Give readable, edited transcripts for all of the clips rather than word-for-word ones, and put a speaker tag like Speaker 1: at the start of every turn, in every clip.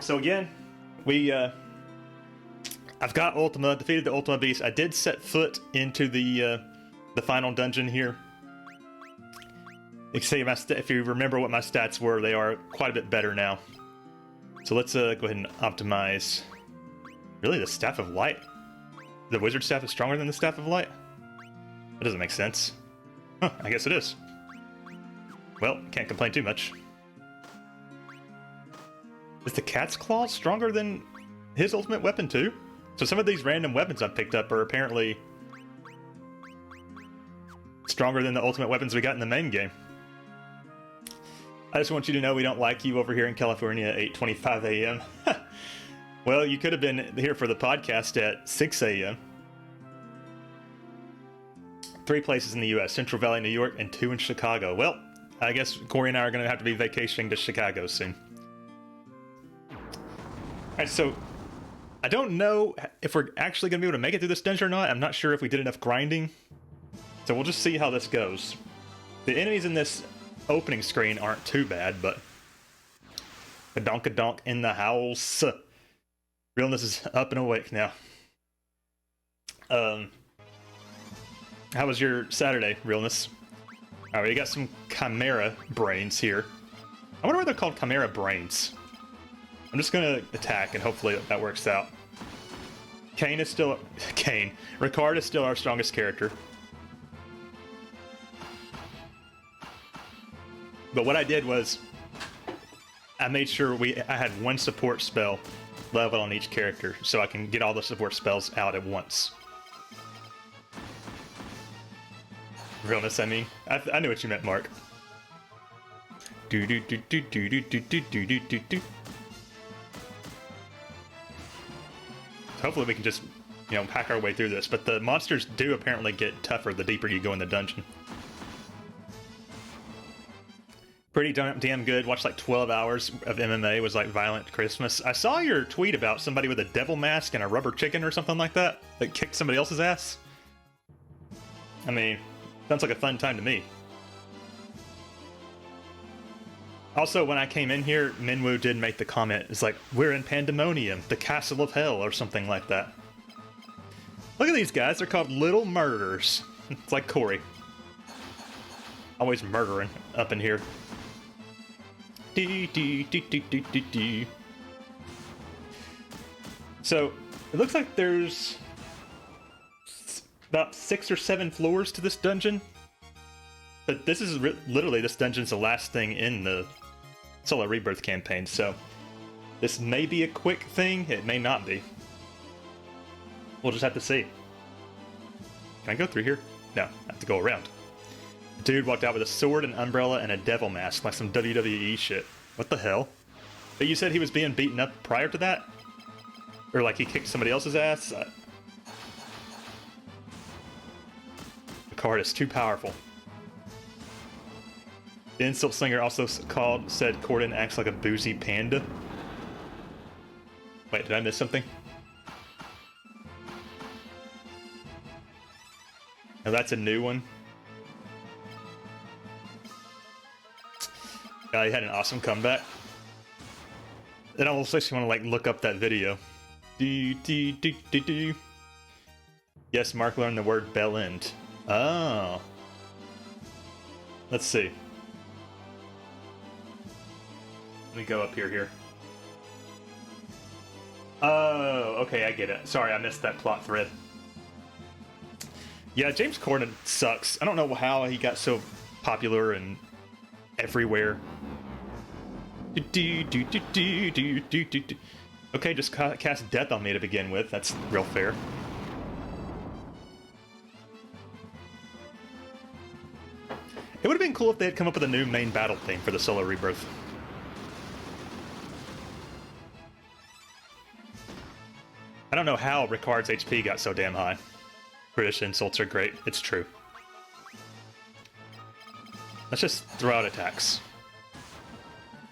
Speaker 1: So again, I've got Ultima, defeated the Ultima Beast. I did set foot into the final dungeon here. You can see if you remember what my stats were, they are quite a bit better now. So let's go ahead and optimize. Really, the Staff of Light? The Wizard Staff is stronger than the Staff of Light? That doesn't make sense. Huh, I guess it is. Well, can't complain too much. Is the Cat's Claw stronger than his ultimate weapon too? So some of these random weapons I've picked up are apparently stronger than the ultimate weapons we got in the main game. I just want you to know we don't like you over here in California at 8:25 a.m. Well, you could have been here for the podcast at 6 a.m. 3 places in the U.S., Central Valley, New York, and 2 in Chicago. Well, I guess Corey and I are going to have to be vacationing to Chicago soon. Alright, so I don't know if we're actually going to be able to make it through this dungeon or not. I'm not sure if we did enough grinding. So we'll just see how this goes. The enemies in this opening screen aren't too bad, but Donk in the house. Realness is up and awake now. How was your Saturday, Realness? Alright, we got some Chimera brains here. I wonder why they're called Chimera brains. I'm just gonna attack and hopefully that works out. Ricard is still our strongest character. But what I did was I made sure I had 1 support spell level on each character so I can get all the support spells out at once. Realness, I mean. I knew what you meant, Mark. Do do do do do do do do do do do do. Hopefully we can just, hack our way through this. But the monsters do apparently get tougher the deeper you go in the dungeon. Pretty damn good. Watched like 12 hours of MMA. Was like Violent Christmas. I saw your tweet about somebody with a devil mask and a rubber chicken or something like that kicked somebody else's ass. I mean, sounds like a fun time to me. Also, when I came in here, Minwoo did make the comment, it's like, we're in Pandemonium, the Castle of Hell, or something like that. Look at these guys, they're called Little Murderers. It's like Corey. Always murdering up in here. So, it looks like there's about 6 or 7 floors to this dungeon. But this is literally, this dungeon's the last thing in the Soul of Rebirth campaign, so this may be a quick thing, it may not be. We'll just have to see. Can I go through here? No, I have to go around. Dude walked out with a sword, an umbrella, and a devil mask, like some WWE shit. What the hell? But you said he was being beaten up prior to that? Or like he kicked somebody else's ass? The card is too powerful. The insult slinger also said Corden acts like a boozy panda. Wait, did I miss something? Oh, that's a new one. Yeah, he had an awesome comeback. It almost makes me want to look up that video. Yes, Mark learned the word bell end. Oh. Let's see. Let me go up here. Oh, okay, I get it. Sorry, I missed that plot thread. Yeah, James Corden sucks. I don't know how he got so popular and everywhere. Okay, just cast death on me to begin with. That's real fair. It would have been cool if they had come up with a new main battle theme for the Soul of Rebirth. I don't know how Ricard's HP got so damn high. British insults are great. It's true. Let's just throw out attacks.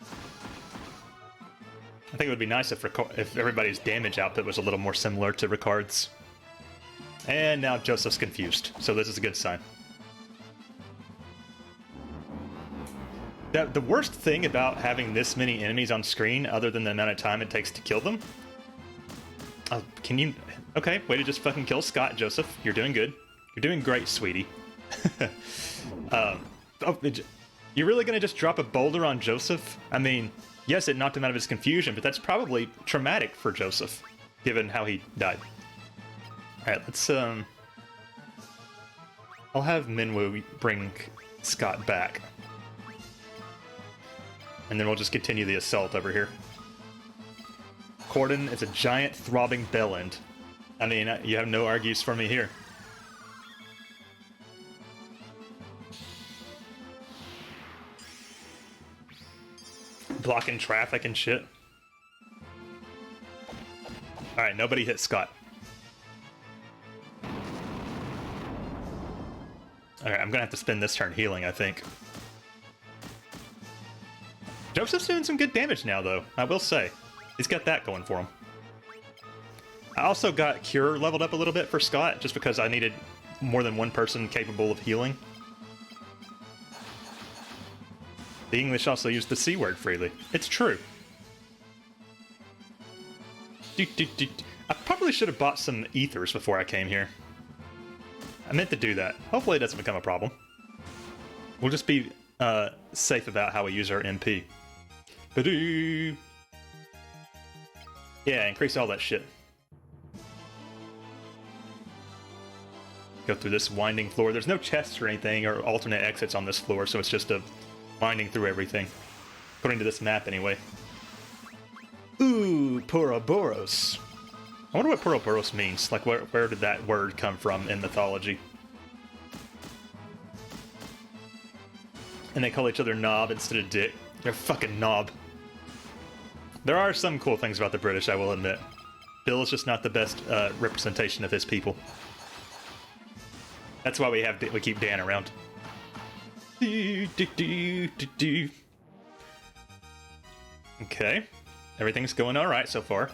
Speaker 1: I think it would be nice if everybody's damage output was a little more similar to Ricard's. And now Joseph's confused, so this is a good sign. the worst thing about having this many enemies on screen, other than the amount of time it takes to kill them... Oh, can you... Okay, way to just fucking kill Scott, Joseph. You're doing good. You're doing great, sweetie. You're really gonna just drop a boulder on Joseph? I mean, yes, it knocked him out of his confusion, but that's probably traumatic for Joseph, given how he died. Alright, let's, I'll have Minwoo bring Scott back. And then we'll just continue the assault over here. Corden is a giant throbbing bell end. I mean, you have no argues for me here. Blocking traffic and shit. Alright, nobody hit Scott. Alright, I'm gonna have to spend this turn healing, I think. Joseph's doing some good damage now, though, I will say. He's got that going for him. I also got Cure leveled up a little bit for Scott, just because I needed more than one person capable of healing. The English also use the C word freely. It's true. I probably should have bought some ethers before I came here. I meant to do that. Hopefully it doesn't become a problem. We'll just be safe about how we use our MP. Ba-doo! Yeah, increase all that shit. Go through this winding floor. There's no chests or anything or alternate exits on this floor, so it's just a winding through everything. According to this map, anyway. Ooh, Poroboros. I wonder what Poroboros means. Like, where did that word come from in mythology? And they call each other knob instead of dick. They're fucking knob. There are some cool things about the British, I will admit. Bill is just not the best representation of his people. That's why we keep Dan around. Okay. Everything's going alright so far.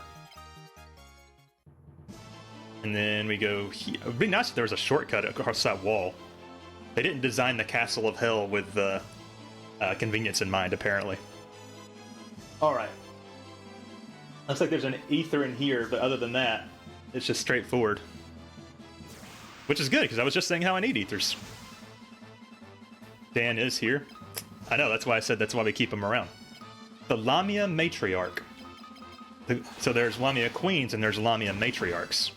Speaker 1: And then we go here. It would be nice if there was a shortcut across that wall. They didn't design the Castle of Hell with convenience in mind, apparently. Alright. Looks like there's an ether in here, but other than that, it's just straightforward. Which is good, because I was just saying how I need ethers. Dan is here. I know, that's why I said that's why we keep him around. The Lamia Matriarch. So there's Lamia Queens and there's Lamia Matriarchs.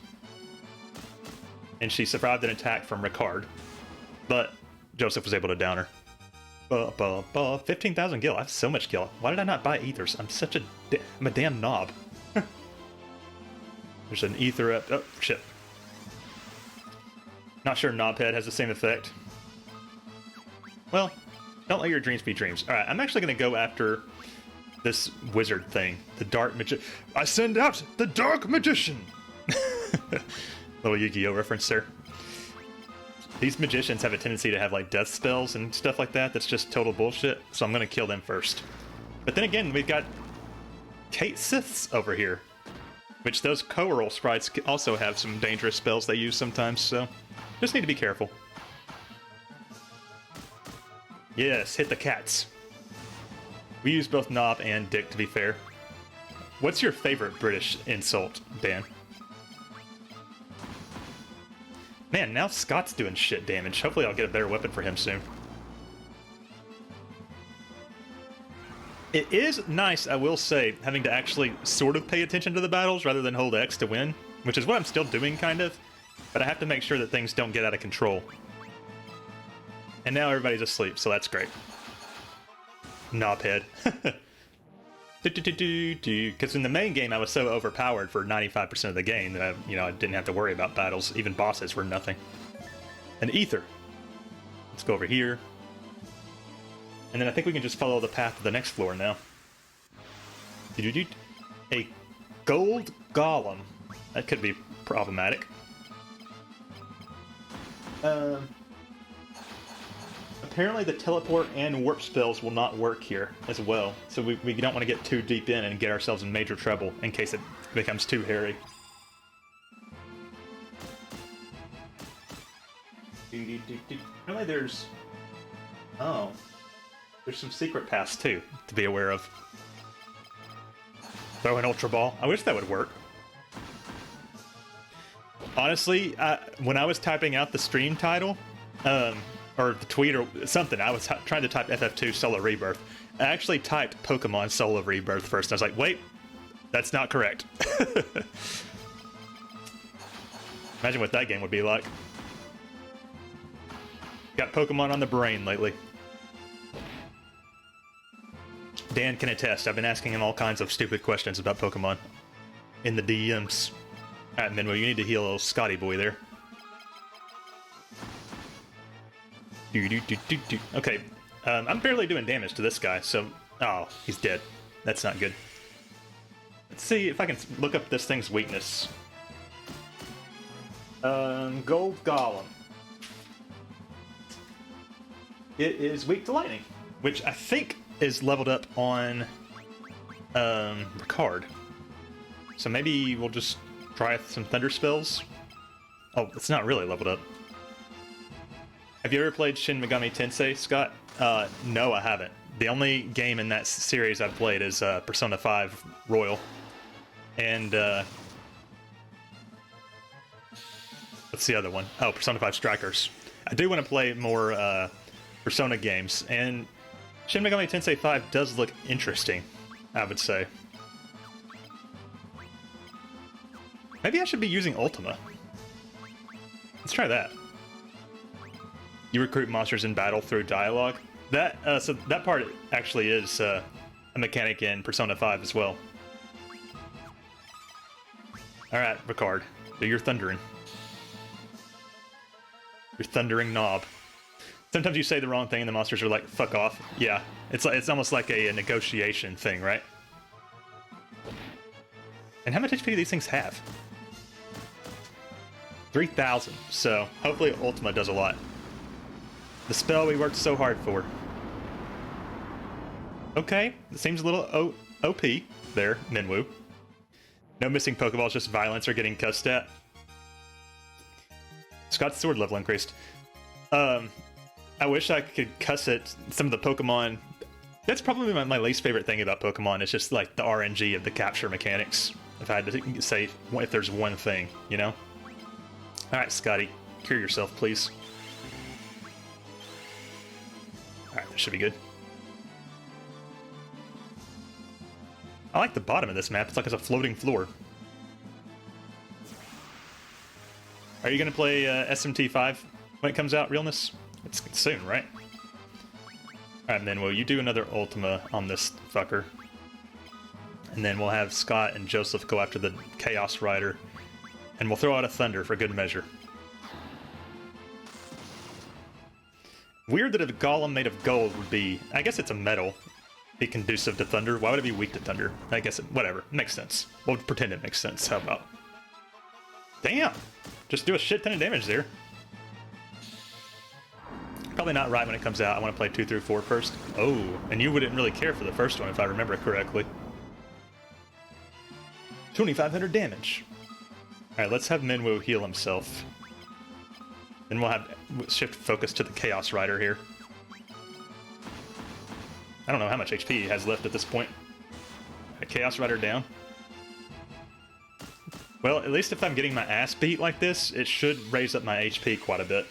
Speaker 1: And she survived an attack from Ricard. But Joseph was able to down her. 15,000 gil. I have so much gil. Why did I not buy ethers? I'm such a... I'm a damn knob. There's an ether up... Oh, shit. Not sure Knobhead has the same effect. Well, don't let your dreams be dreams. Alright, I'm actually going to go after this wizard thing. The Dark Magician. I send out the Dark Magician! Little Yu-Gi-Oh reference there. These magicians have a tendency to have like death spells and stuff like that. That's just total bullshit. So I'm going to kill them first. But then again, we've got Kate Siths over here. Which those Coral sprites also have some dangerous spells they use sometimes, so... Just need to be careful. Yes, hit the cats. We use both knob and dick, to be fair. What's your favorite British insult, Dan? Man, now Scott's doing shit damage. Hopefully I'll get a better weapon for him soon. It is nice, I will say, having to actually sort of pay attention to the battles rather than hold X to win, which is what I'm still doing, kind of. But I have to make sure that things don't get out of control. And now everybody's asleep, so that's great. Knobhead. Because in the main game I was so overpowered for 95% of the game that I didn't have to worry about battles. Even bosses were nothing. An ether. Let's go over here. And then I think we can just follow the path to the next floor now. A gold golem. That could be problematic. Apparently the teleport and warp spells will not work here as well, so we don't want to get too deep in and get ourselves in major trouble in case it becomes too hairy. Apparently there's... Oh. There's some secret paths too to be aware of. Throw an Ultra Ball. I wish that would work. Honestly, when I was typing out the stream title, or the tweet or something, I was trying to type FF2 Soul of Rebirth. I actually typed Pokemon Soul of Rebirth first, and I was like, wait, that's not correct. Imagine what that game would be like. Got Pokemon on the brain lately. Dan can attest. I've been asking him all kinds of stupid questions about Pokemon in the DMs. Alright, Minwo, you need to heal a little Scotty boy there. Okay, I'm barely doing damage to this guy, so... Oh, he's dead. That's not good. Let's see if I can look up this thing's weakness. Gold Golem. It is weak to lightning, which I think is leveled up on Ricard. So maybe we'll just try some thunder spells. Oh, it's not really leveled up. Have you ever played Shin Megami Tensei, Scott? No, I haven't. The only game in that series I've played is Persona 5 Royal. And what's the other one? Oh, Persona 5 Strikers. I do want to play more Persona games, and Shin Megami Tensei 5 does look interesting, I would say. Maybe I should be using Ultima. Let's try that. You recruit monsters in battle through dialogue. That so that part actually is a mechanic in Persona 5 as well. Alright, Ricard, do your thundering. Your thundering knob. Sometimes you say the wrong thing and the monsters are like, fuck off. Yeah, it's almost like a negotiation thing, right? And how much HP do these things have? 3,000, so hopefully Ultima does a lot. The spell we worked so hard for. Okay, it seems a little OP there, Minwoo. No missing Pokeballs, just violence or getting cussed at. Scott's sword level increased. I wish I could cuss at some of the Pokemon. That's probably my least favorite thing about Pokemon. It's just like the RNG of the capture mechanics. If I had to say if there's one thing, you know? Alright, Scotty, cure yourself, please. Alright, that should be good. I like the bottom of this map. It's like it's a floating floor. Are you going to play SMT5 when it comes out, Realness? It's soon, right? Alright, and then will you do another Ultima on this fucker? And then we'll have Scott and Joseph go after the Chaos Rider. And we'll throw out a Thunder for good measure. Weird that a Golem made of gold would be... I guess it's a metal. Be conducive to Thunder. Why would it be weak to Thunder? I guess whatever. Makes sense. We'll pretend it makes sense. How about? Damn! Just do a shit ton of damage there. Probably not right when it comes out. I want to play 2 through 4 first. Oh, and you wouldn't really care for the first one if I remember correctly. 2,500 damage. Alright, let's have Minwoo heal himself. Then we'll have shift focus to the Chaos Rider here. I don't know how much HP he has left at this point. Right, Chaos Rider down. Well, at least if I'm getting my ass beat like this, it should raise up my HP quite a bit.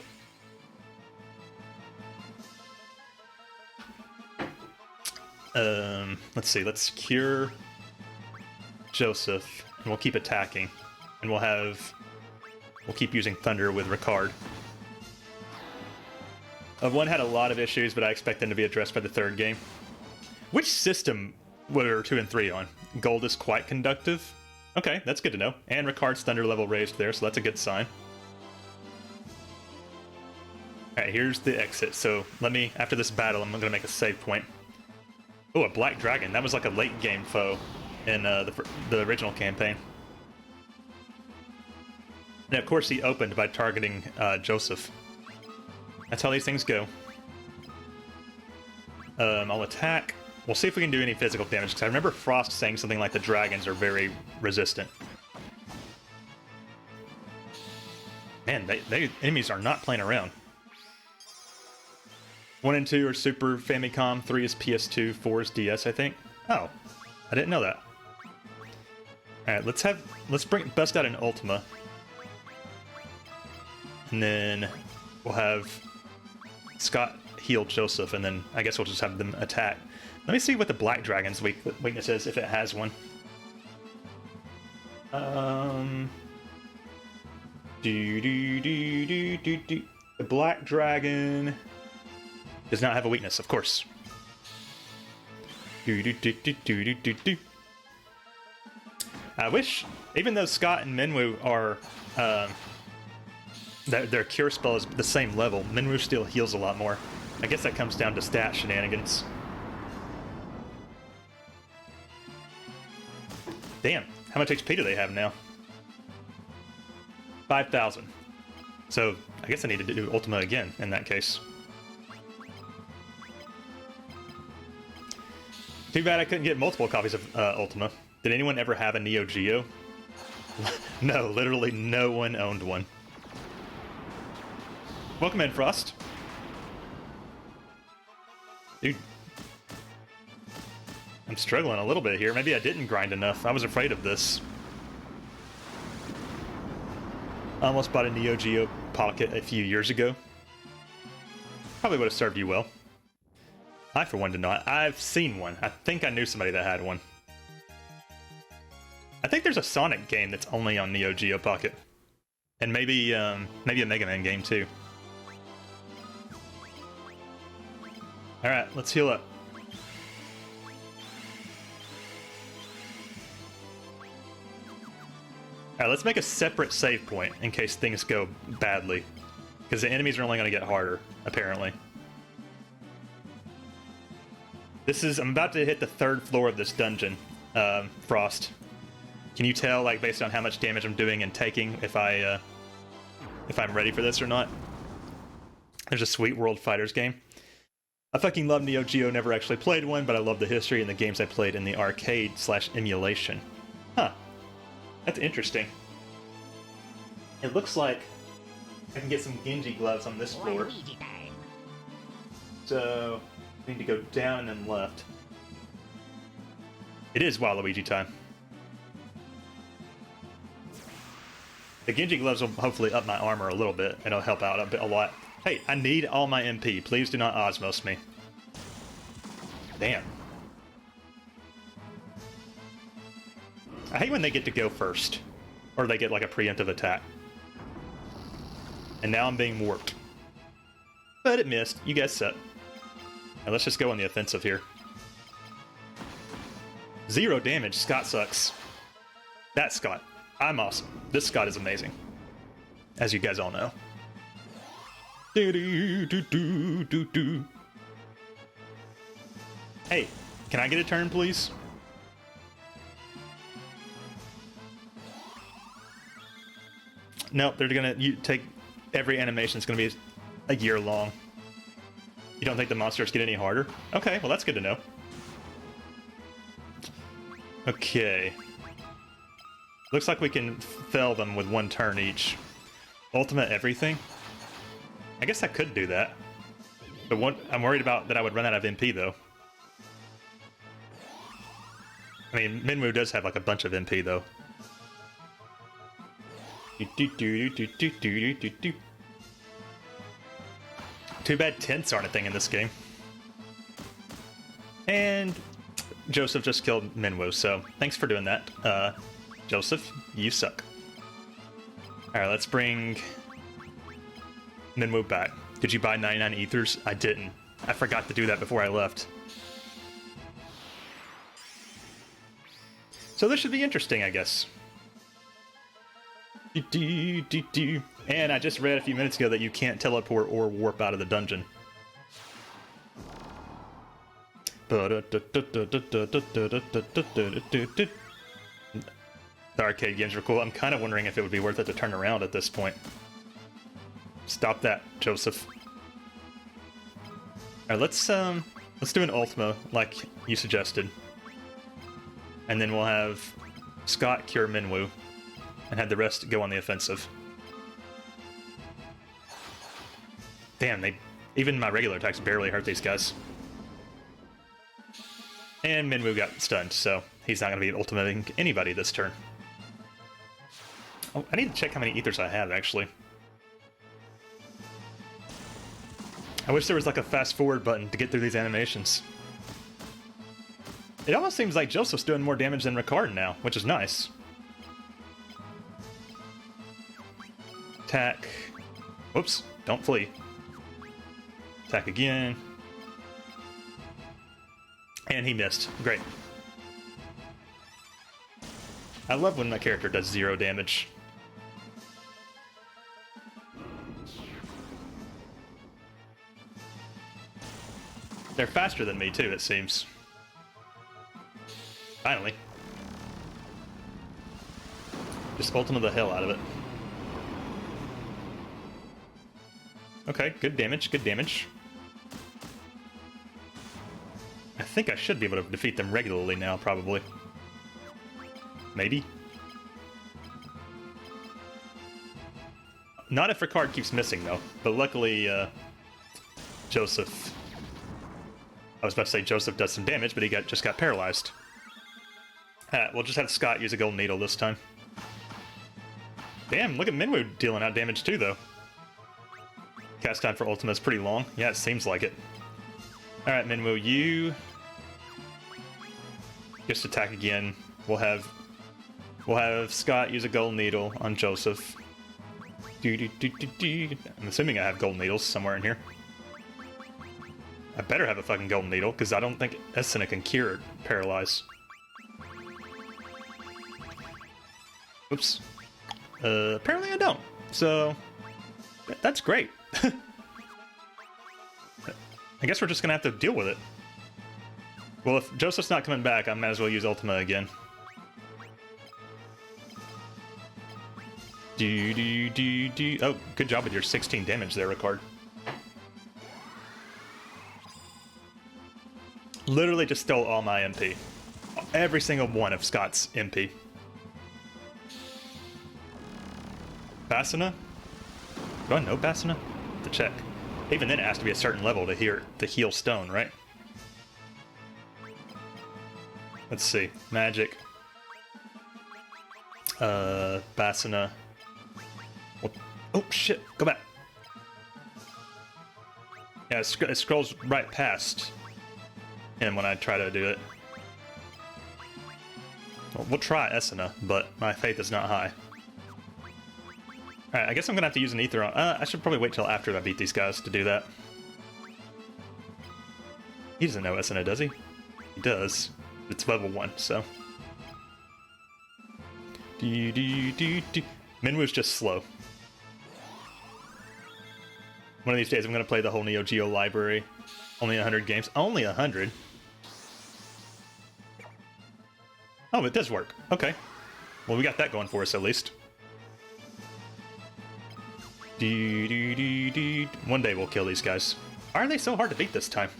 Speaker 1: Let's see, let's cure Joseph, and we'll keep attacking. And we'll keep using Thunder with Ricard. One had a lot of issues, but I expect them to be addressed by the third game. Which system were 2 and 3 on? Gold is quite conductive? Okay, that's good to know. And Ricard's Thunder level raised there, so that's a good sign. Alright, here's the exit. So let me, after this battle, I'm going to make a save point. Oh, a Black Dragon. That was like a late game foe in the original campaign. And of course he opened by targeting Joseph. That's how these things go. I'll attack. We'll see if we can do any physical damage, because I remember Frost saying something like the dragons are very resistant. Man, enemies are not playing around. 1 and 2 are Super Famicom, 3 is PS2, 4 is DS, I think. Oh, I didn't know that. Alright, let's bust out an Ultima. And then we'll have Scott heal Joseph, and then I guess we'll just have them attack. Let me see what the Black Dragon's weakness is, if it has one. The Black Dragon does not have a weakness, of course. I wish, even though Scott and Minwu are, their cure spell is the same level, Minwu still heals a lot more. I guess that comes down to stat shenanigans. Damn, how much HP do they have now? 5,000. So, I guess I need to do Ultima again in that case. Too bad I couldn't get multiple copies of Ultima. Did anyone ever have a Neo Geo? No, literally no one owned one. Welcome in, Frost. Dude. I'm struggling a little bit here. Maybe I didn't grind enough. I was afraid of this. I almost bought a Neo Geo Pocket a few years ago. Probably would have served you well. I, for one, did not. I've seen one. I think I knew somebody that had one. I think there's a Sonic game that's only on Neo Geo Pocket. And maybe a Mega Man game, too. Alright, let's heal up. Alright, let's make a separate save point in case things go badly. Because the enemies are only going to get harder, apparently. I'm about to hit the 3rd floor of this dungeon, Frost. Can you tell, like, based on how much damage I'm doing and taking, if I'm ready for this or not? There's a Sweet World Fighters game. I fucking love Neo Geo, never actually played one, but I love the history and the games I played in the arcade/emulation. Huh. That's interesting. It looks like I can get some Genji gloves on this floor. So, I need to go down and left. It is Waluigi time. The Genji gloves will hopefully up my armor a little bit, and it'll help out a lot. Hey, I need all my MP. Please do not osmos me. Damn. I hate when they get to go first. Or they get like a preemptive attack. And now I'm being warped. But it missed. You guys suck. Now let's just go on the offensive here. 0 damage. Scott sucks. That's Scott. I'm awesome. This Scott is amazing. As you guys all know. Hey, can I get a turn, please? Nope, they're gonna take every animation's gonna be a year long. You don't think the monsters get any harder? Okay, well that's good to know. Okay. Looks like we can fell them with 1 turn each. Ultimate everything? I guess I could do that. But I'm worried about that I would run out of MP though. I mean, Minwu does have like a bunch of MP though. Too bad tents aren't a thing in this game. And Joseph just killed Minwu, so thanks for doing that. Joseph, you suck. Alright, let's bring Minwu back. Did you buy 99 ethers? I didn't. I forgot to do that before I left. So this should be interesting, I guess. And I just read a few minutes ago that you can't teleport or warp out of the dungeon. The arcade games are cool. I'm kind of wondering if it would be worth it to turn around at this point. Stop that, Joseph. Alright, let's do an Ultima like you suggested. And then we'll have Scott cure Minwu and have the rest go on the offensive. Damn, they Even my regular attacks barely hurt these guys. And Minwu got stunned, so he's not going to be ultimating anybody this turn. Oh, I need to check how many ethers I have, actually. I wish there was like a fast forward button to get through these animations. It almost seems like Joseph's doing more damage than Ricard now, which is nice. Attack. Whoops, don't flee. Attack again. And he missed. Great. I love when my character does 0 damage. They're faster than me too, it seems. Finally. Just Ultima the hell out of it. Okay, good damage, good damage. I think I should be able to defeat them regularly now, probably. Maybe? Not if Ricard keeps missing, though. But luckily, Joseph... I was about to say Joseph does some damage, but he just got paralyzed. We'll just have Scott use a golden needle this time. Damn, look at Minwu dealing out damage too, though. Cast time for Ultima is pretty long. Yeah, it seems like it. Alright, Minwu, you... just attack again. We'll have Scott use a golden needle on Joseph. I'm assuming I have golden needles somewhere in here. I better have a fucking golden needle, because I don't think Esuna can cure paralyze. Oops. Apparently I don't. So, that's great. I guess we're just gonna have to deal with it. Well, if Joseph's not coming back, I might as well use Ultima again. Oh, good job with your 16 damage there, Ricard. Literally just stole all my MP. Every single one of Scott's MP. Basuna? Do I know Basuna? To check. Even then it has to be a certain level to heal stone, right? Let's see. Magic. Basuna. Oh shit, go back. Yeah, it scrolls right past him when I try to do it. Well, we'll try Esuna, but my faith is not high. Alright, I guess I'm gonna have to use an ether on... I should probably wait till after I beat these guys to do that. He doesn't know Esuna, does he? He does. It's level 1, so... Minwu's just slow. One of these days I'm gonna play the whole Neo Geo library. Only 100 games. Only 100? Oh, it does work. Okay. Well, we got that going for us, at least. One day we'll kill these guys. Why are they so hard to beat this time?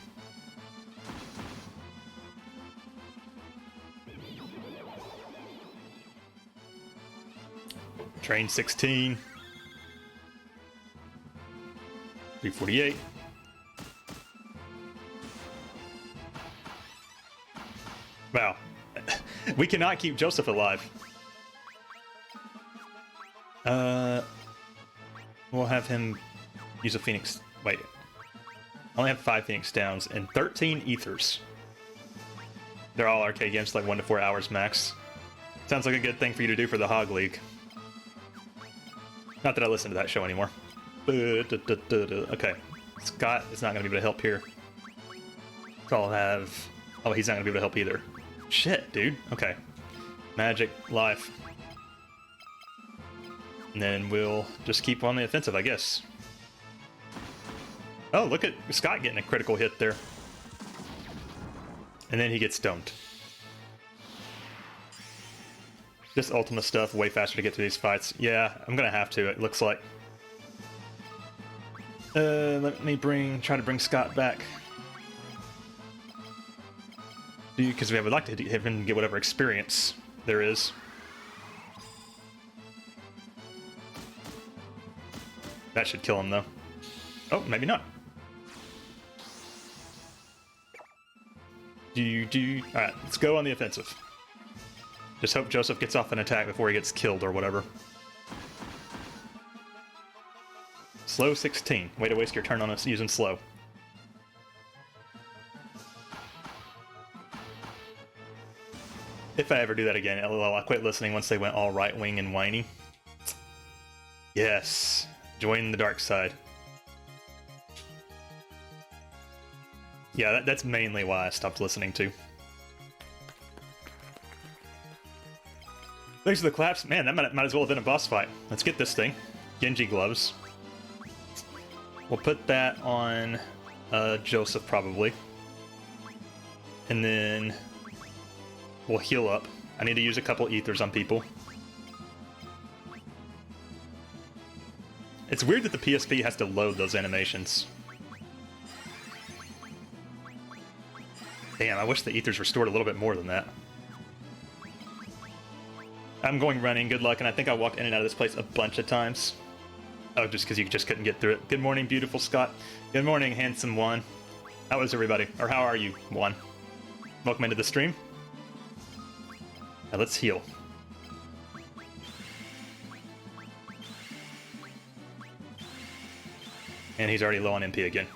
Speaker 1: Train 16. 348. Wow. We cannot keep Joseph alive. We'll have him use a Phoenix... Wait. I only have 5 Phoenix Downs and 13 Ethers. They're all arcade games, like 1 to 4 hours max. Sounds like a good thing for you to do for the Hog League. Not that I listen to that show anymore. Okay. Scott is not going to be able to help here. So I'll have... Oh, he's not going to be able to help either. Shit, dude. Okay. Magic, life. And then we'll just keep on the offensive, I guess. Oh, look at Scott getting a critical hit there. And then he gets stoned. This Ultima stuff, way faster to get through these fights. Yeah, I'm gonna have to, it looks like. Let me try to bring Scott back. Because we would like to have him get whatever experience there is. That should kill him, though. Oh, maybe not. Alright, let's go on the offensive. Just hope Joseph gets off an attack before he gets killed or whatever. Slow 16. Way to waste your turn on us using slow. If I ever do that again, LOL, I'll quit listening once they went all right-wing and whiny. Yes. Join the dark side. Yeah, that's mainly why I stopped listening to. Thanks for the claps. Man, that might as well have been a boss fight. Let's get this thing. Genji gloves. We'll put that on Joseph, probably. And then we'll heal up. I need to use a couple ethers on people. It's weird that the PSP has to load those animations. Damn, I wish the ethers were stored a little bit more than that. I'm going running, good luck, and I think I walked in and out of this place a bunch of times. Oh, just because you just couldn't get through it. Good morning, beautiful Scott. Good morning, handsome one. How is everybody? Or how are you, one? Welcome into the stream. Now let's heal. And he's already low on MP again.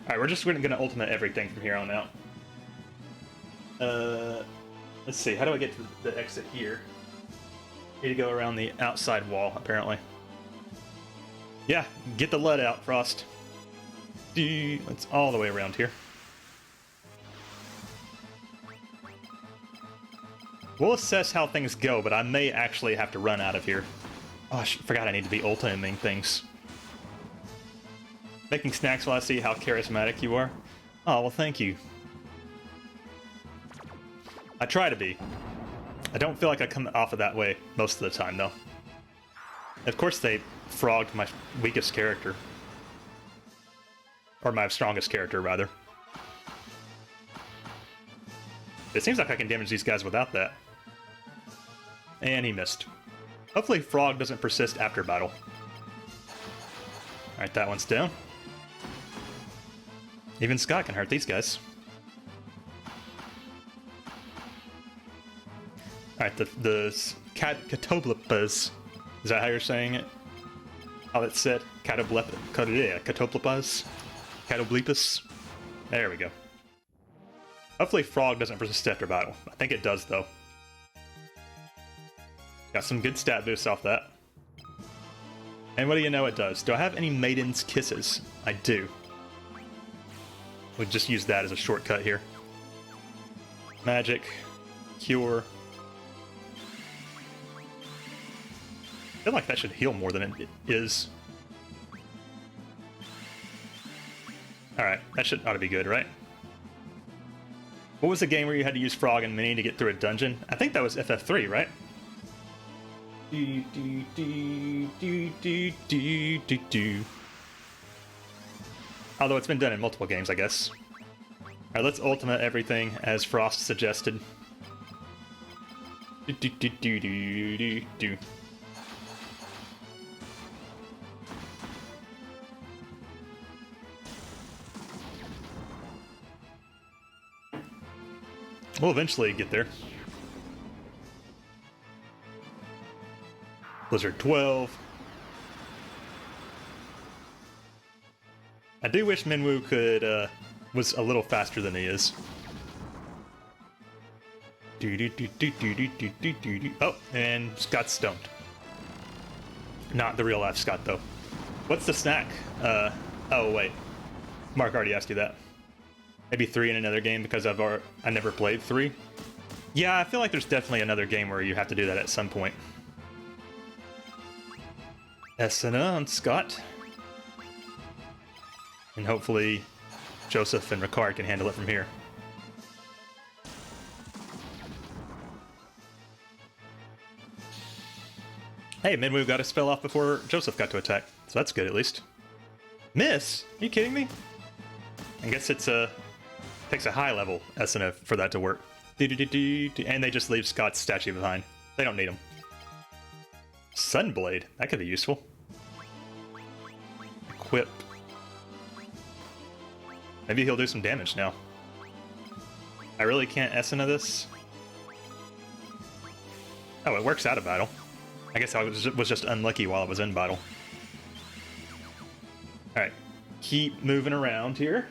Speaker 1: Alright, we're just going to ultimate everything from here on out. Let's see, how do I get to the exit here? Need to go around the outside wall, apparently. Yeah, get the lead out, Frost. It's all the way around here. We'll assess how things go, but I may actually have to run out of here. Oh, I forgot I need to be ultimating things. Making snacks while I see how charismatic you are. Oh, well, thank you. I try to be. I don't feel like I come off of that way most of the time, though. Of course, they frogged my weakest character. Or my strongest character, rather. It seems like I can damage these guys without that. And he missed. Hopefully frog doesn't persist after battle. Alright, that one's down. Even Scott can hurt these guys. Alright, the Catoblepas. Is that how you're saying it? How it's said? Catoblepas? Catoblepas? There we go. Hopefully frog doesn't persist after battle. I think it does, though. Got some good stat boosts off that. And what do you know it does? Do I have any Maiden's Kisses? I do. We'll just use that as a shortcut here. Magic. Cure. I feel like that should heal more than it is. Alright, that ought to be good, right? What was the game where you had to use Frog and Mini to get through a dungeon? I think that was FF3, right? Although it's been done in multiple games, I guess. Alright, let's ultimate everything as Frost suggested. We'll eventually get there. Blizzard 12. I do wish Minwoo could, was a little faster than he is. Oh, and Scott's stoned. Not the real life Scott, though. What's the snack? Oh, wait. Mark already asked you that. Maybe 3 in another game because I never played 3. Yeah, I feel like there's definitely another game where you have to do that at some point. Esena and Scott. And hopefully Joseph and Ricard can handle it from here. Hey, Minwoo got a spell off before Joseph got to attack, so that's good at least. Miss? Are you kidding me? I guess it's takes a high level Esena for that to work. And they just leave Scott's statue behind. They don't need him. Sunblade, that could be useful. Equip. Maybe he'll do some damage now. I really can't S into this. Oh, it works out of battle. I guess I was just unlucky while I was in battle. Alright, keep moving around here.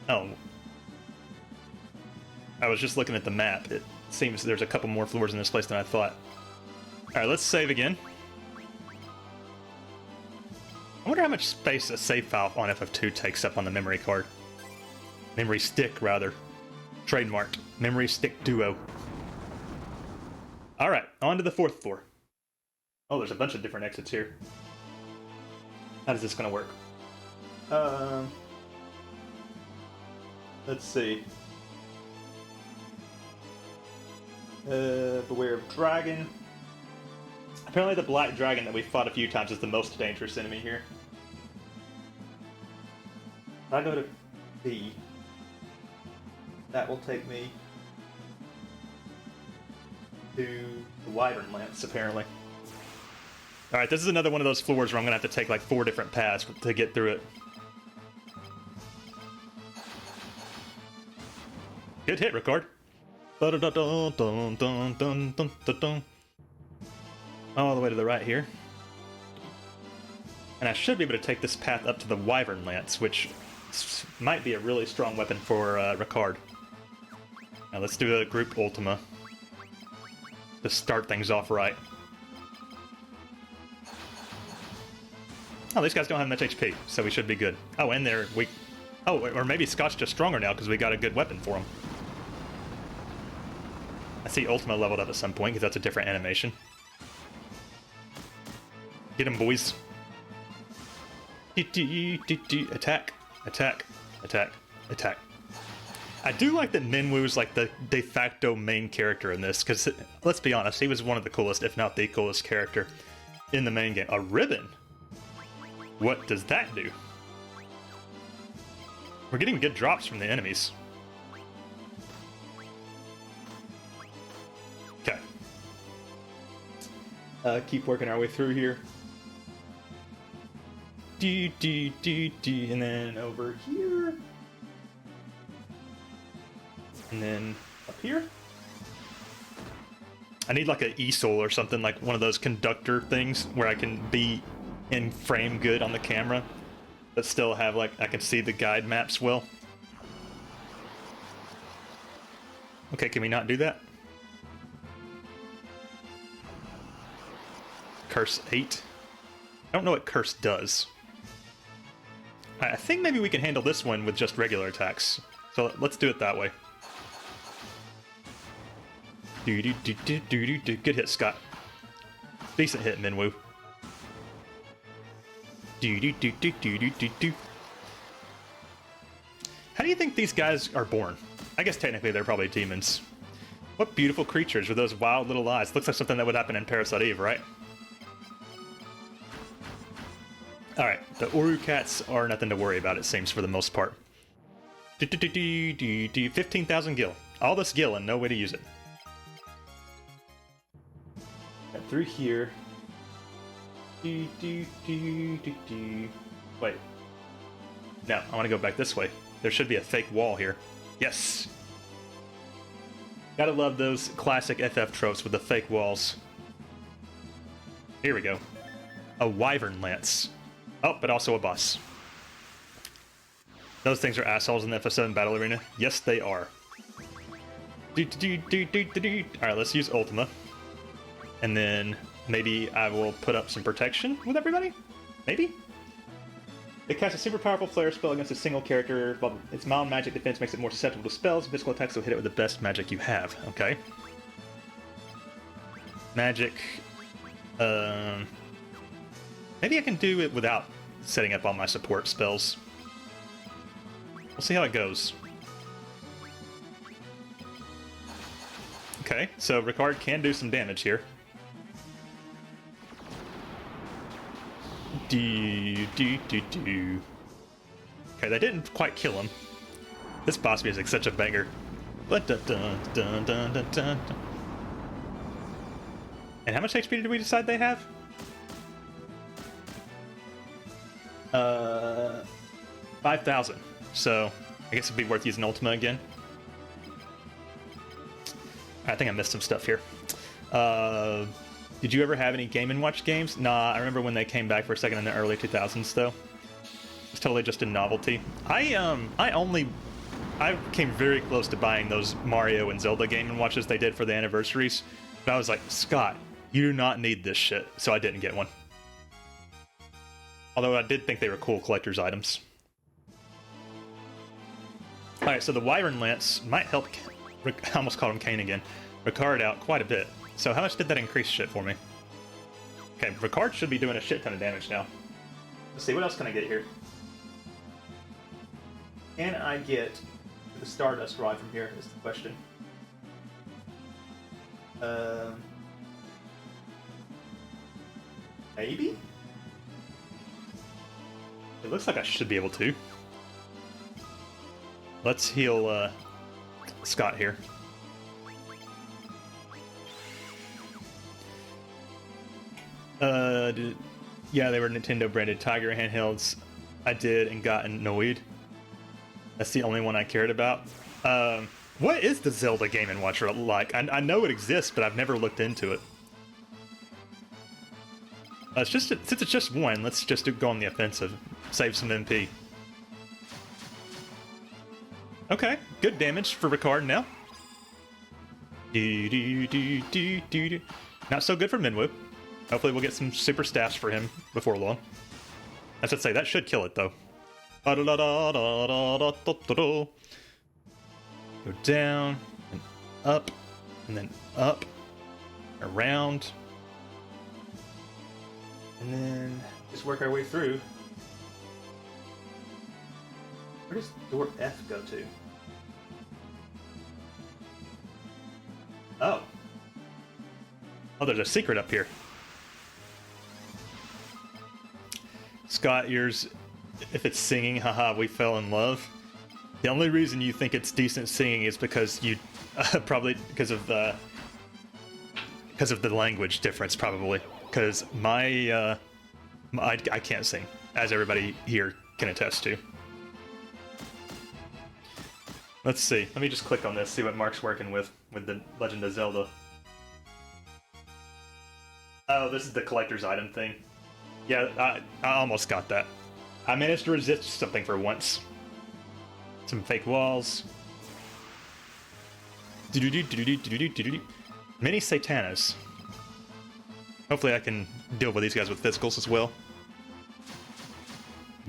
Speaker 1: Oh. I was just looking at the map. It seems there's a couple more floors in this place than I thought. Alright, let's save again. I wonder how much space a save file on FF2 takes up on the memory card. Memory stick, rather. Trademarked. Memory stick duo. Alright, on to the 4th floor. Oh, there's a bunch of different exits here. How is this gonna work? Let's see. Beware of dragon. Apparently the black dragon that we fought a few times is the most dangerous enemy here. If I go to B, that will take me to the Wyvern Lance, apparently. Alright, this is another one of those floors where I'm going to have to take like 4 different paths to get through it. Good hit, Ricard. All the way to the right here. And I should be able to take this path up to the Wyvern Lance, which might be a really strong weapon for Ricard. Now let's do a group Ultima to start things off right. Oh, these guys don't have much HP, so we should be good. Oh, and they're weak. Oh, or maybe Scott's just stronger now because we got a good weapon for him. I see Ultima leveled up at some point because that's a different animation. Get him, boys. Attack, attack, attack, attack. I do like that Minwu's like the de facto main character in this, because let's be honest, he was one of the coolest, if not the coolest character in the main game. A ribbon? What does that do? We're getting good drops from the enemies. Okay. Keep working our way through here. And then over here. And then up here. I need like an easel or something, like one of those conductor things where I can be in frame good on the camera, but still have like, I can see the guide maps well. Okay, can we not do that? Curse 8. I don't know what Curse does. I think maybe we can handle this one with just regular attacks. So let's do it that way. Good hit, Scott. Decent hit, Minwu. How do you think these guys are born? I guess technically they're probably demons. What beautiful creatures with those wild little eyes. Looks like something that would happen in Parasite Eve, right? Alright, the Oru cats are nothing to worry about, it seems, for the most part. 15,000 gil. All this gil and no way to use it. Got through here. Wait. No, I want to go back this way. There should be a fake wall here. Yes! Gotta love those classic FF tropes with the fake walls. Here we go. A Wyvern Lance. Oh, but also a boss. Those things are assholes in the FF7 Battle Arena. Yes, they are. Alright, let's use Ultima. And then maybe I will put up some protection with everybody? Maybe? It casts a super powerful flare spell against a single character, but its mild magic defense makes it more susceptible to spells. Physical attacks will hit it with the best magic you have. Okay. Magic. Maybe I can do it without setting up all my support spells. We'll see how it goes. Okay, so Ricard can do some damage here. Okay, that didn't quite kill him. This boss music's such a banger. And how much HP did we decide they have? 5,000. So I guess it'd be worth using Ultima again. I think I missed some stuff here. Did you ever have any Game & Watch games? Nah, I remember when they came back for a second in the early 2000s, though. It's totally just a novelty. I came very close to buying those Mario and Zelda Game & Watches they did for the anniversaries. But I was like, Scott, you do not need this shit. So I didn't get one. Although I did think they were cool collector's items. Alright, so the Wyvern Lance might help... I almost called him Kane again. Ricard out quite a bit. So how much did that increase shit for me? Okay, Ricard should be doing a shit ton of damage now. Let's see, what else can I get here? Can I get the Stardust Rod from here is the question. Maybe? It looks like I should be able to. Let's heal Scott here. Yeah, they were Nintendo branded Tiger handhelds. I did and got annoyed. That's the only one I cared about. What is the Zelda Game & Watch like? I know it exists, but I've never looked into it. Since it's just one, let's just go on the offensive. Save some MP. Okay, good damage for Ricard now. Not so good for Minwu. Hopefully we'll get some super staffs for him before long. I should say, that should kill it, though. Go down, and up, and then up, around. And then just work our way through. Where does door F go to? Oh. Oh, there's a secret up here. Scott, yours, if it's singing, haha, we fell in love. The only reason you think it's decent singing is because you, probably because of the language difference, probably. Because I can't sing, as everybody here can attest to. Let's see. Let me just click on this, see what Mark's working with the Legend of Zelda. Oh, this is the collector's item thing. Yeah, I almost got that. I managed to resist something for once. Some fake walls. Many Satanas. Hopefully I can deal with these guys with physicals as well.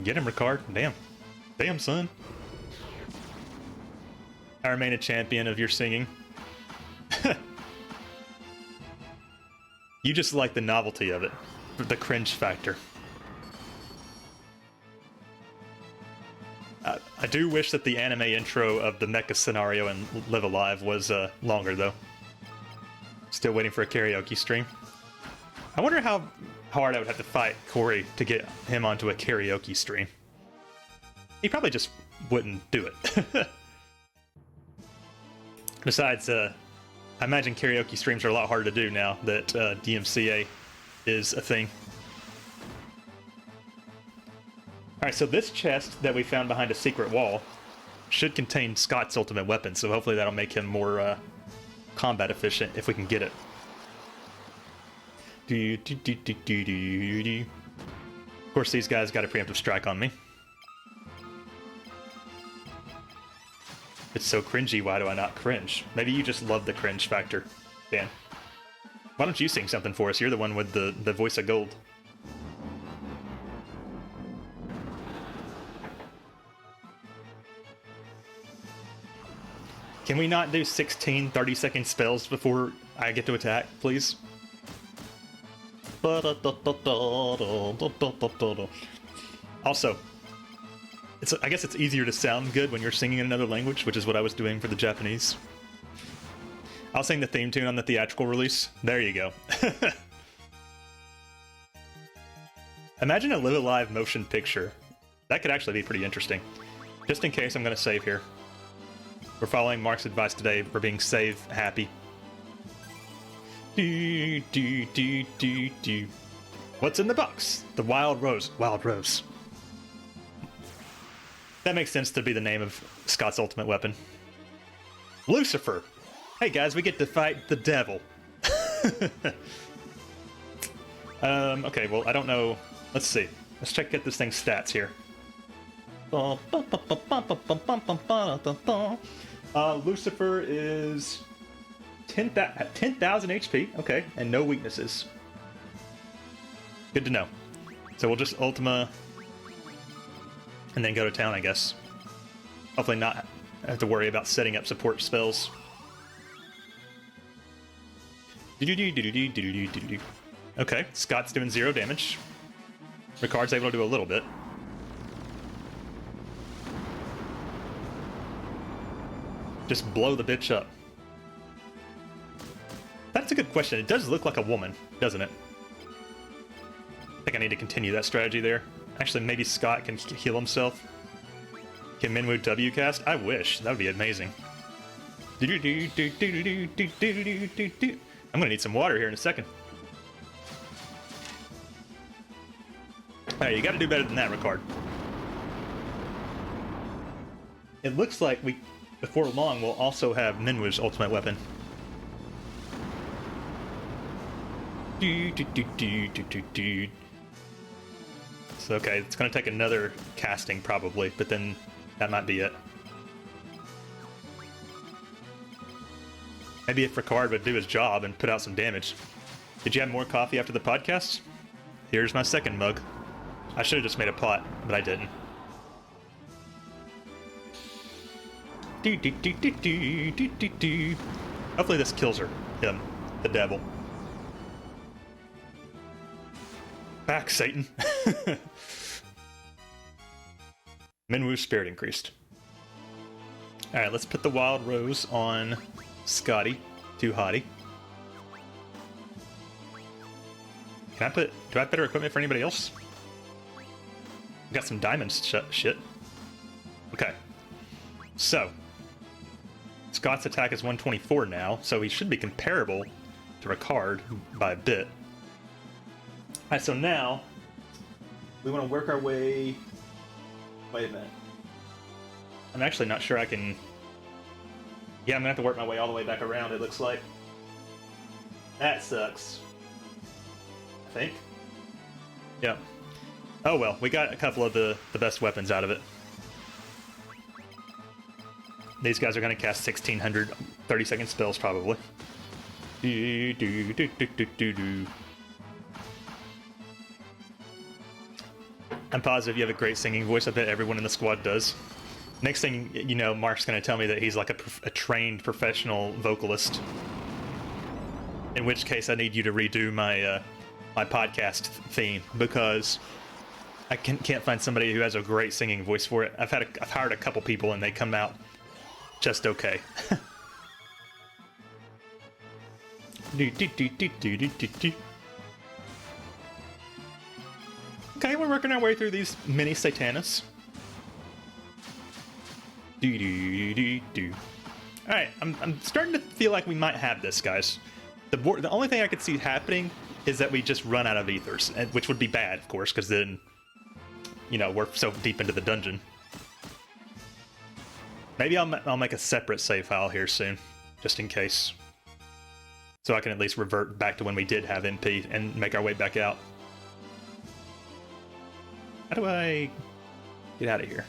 Speaker 1: Get him, Ricard. Damn. Damn, son. I remain a champion of your singing. You just like the novelty of it. The cringe factor. I do wish that the anime intro of the mecha scenario in Live Alive was longer, though. Still waiting for a karaoke stream. I wonder how hard I would have to fight Corey to get him onto a karaoke stream. He probably just wouldn't do it. Besides, I imagine karaoke streams are a lot harder to do now that DMCA is a thing. Alright, so this chest that we found behind a secret wall should contain Scott's ultimate weapon, so hopefully that'll make him more combat efficient if we can get it. Of course, these guys got a preemptive strike on me. It's so cringy, why do I not cringe? Maybe you just love the cringe factor, Dan. Why don't you sing something for us? You're the one with the voice of gold. Can we not do 16 30-second spells before I get to attack, please? Also, I guess it's easier to sound good when you're singing in another language, which is what I was doing for the Japanese. I'll sing the theme tune on the theatrical release. There you go. Imagine a Live Alive motion picture. That could actually be pretty interesting. Just in case, I'm going to save here. We're following Mark's advice today for being save happy. What's in the box? The wild rose. Wild rose. That makes sense to be the name of Scott's ultimate weapon. Lucifer! Hey guys, we get to fight the devil. Okay, well, I don't know. Let's see. Let's get this thing's stats here. Lucifer is 10,000 HP. Okay, and no weaknesses. Good to know. So we'll just Ultima and then go to town, I guess. Hopefully not have to worry about setting up support spells. Okay, Scott's doing 0 damage. Ricard's able to do a little bit. Just blow the bitch up. That's a good question. It does look like a woman, doesn't it? I think I need to continue that strategy there. Actually, maybe Scott can heal himself. Can Minwu W cast? I wish. That would be amazing. I'm gonna need some water here in a second. Hey, you gotta do better than that, Ricard. It looks like before long, we'll also have Minwu's ultimate weapon. So, okay, it's gonna take another casting probably, but then that might be it. Maybe if Ricard would do his job and put out some damage. Did you have more coffee after the podcast? Here's my second mug. I should have just made a pot, but I didn't. Hopefully this kills him, the devil. Back, Satan. Minwu's spirit increased. Alright, let's put the Wild Rose on Scotty. Too hottie. Do I have better equipment for anybody else? We got some diamonds shit. Okay. So. Scott's attack is 124 now, so he should be comparable to Ricard by a bit. Alright, so now we want to work our way. Wait a minute. I'm actually not sure I can. Yeah, I'm gonna have to work my way all the way back around, it looks like. That sucks. I think. Yep. Oh well, we got a couple of the best weapons out of it. These guys are gonna cast 1600 30-second spells probably. I'm positive you have a great singing voice. I bet everyone in the squad does. Next thing you know, Mark's going to tell me that he's like a trained professional vocalist. In which case, I need you to redo my my podcast theme because I can't find somebody who has a great singing voice for it. I've hired a couple people and they come out just okay. Okay, we're working our way through these mini Satanas. Alright, I'm starting to feel like we might have this, guys. The only thing I could see happening is that we just run out of ethers, which would be bad, of course, because then, you know, we're so deep into the dungeon. Maybe I'll make a separate save file here soon, just in case. So I can at least revert back to when we did have MP and make our way back out. How do I get out of here?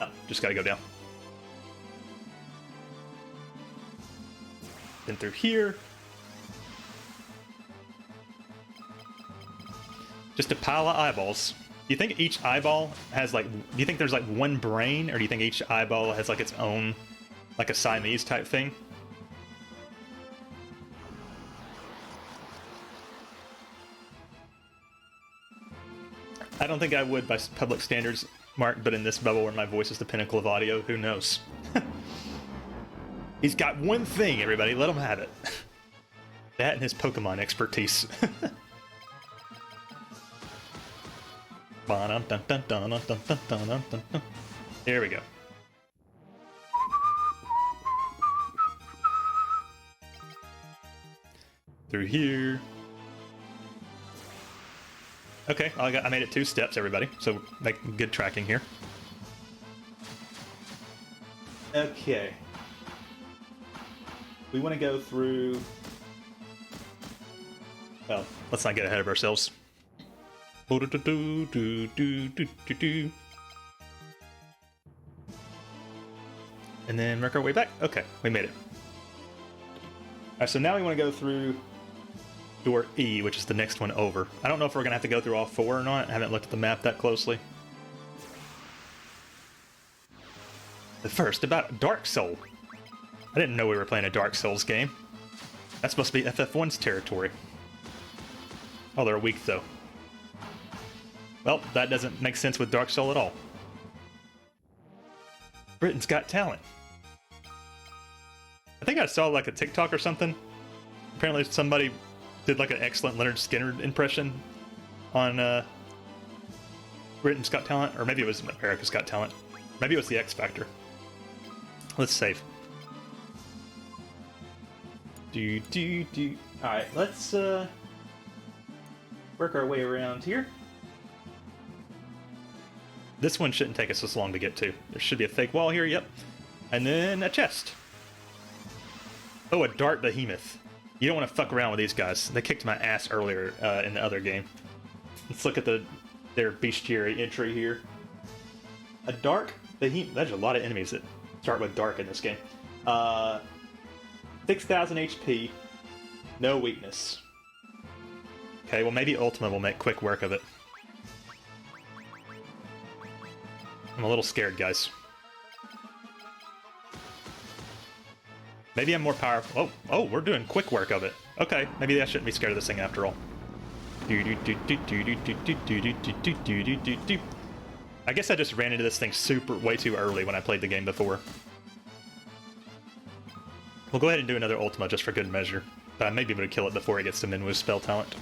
Speaker 1: Oh, just gotta go down. Then through here. Just a pile of eyeballs. Do you think each eyeball has like, do you think there's like one brain, or do you think each eyeball has like its own, like a Siamese type thing? I don't think I would by public standards, Mark, but in this bubble where my voice is the pinnacle of audio, who knows? He's got one thing, everybody. Let him have it. That and his Pokemon expertise. There we go. Through here. Okay, I made it 2 steps, everybody. So make good tracking here. Okay. We want to go through... Well, let's not get ahead of ourselves. And then work our way back. Okay, we made it. Alright, so now we want to go through door E, which is the next one over. I don't know if we're going to have to go through all 4 or not. I haven't looked at the map that closely. But first, about Dark Soul. I didn't know we were playing a Dark Souls game. That's supposed to be FF1's territory. Oh, they're weak, though. Well, that doesn't make sense with Dark Soul at all. Britain's Got Talent. I think I saw like a TikTok or something. Apparently somebody did like an excellent Leonard Skinner impression on Britain's Got Talent, or maybe it was America's Got Talent. Maybe it was the X Factor. Let's save. Alright, let's work our way around here. This one shouldn't take us this long to get to. There should be a fake wall here, yep. And then a chest. Oh, a dart behemoth. You don't want to fuck around with these guys. They kicked my ass earlier in the other game. Let's look at their bestiary entry here. A dark behemoth. There's a lot of enemies that start with dark in this game. 6,000 HP. No weakness. Okay, well maybe Ultima will make quick work of it. I'm a little scared, guys. Maybe I'm more powerful. Oh, we're doing quick work of it. Okay, maybe I shouldn't be scared of this thing after all. I guess I just ran into this thing way too early when I played the game before. We'll go ahead and do another Ultima just for good measure. But I may be able to kill it before it gets to Minwu's spell talent.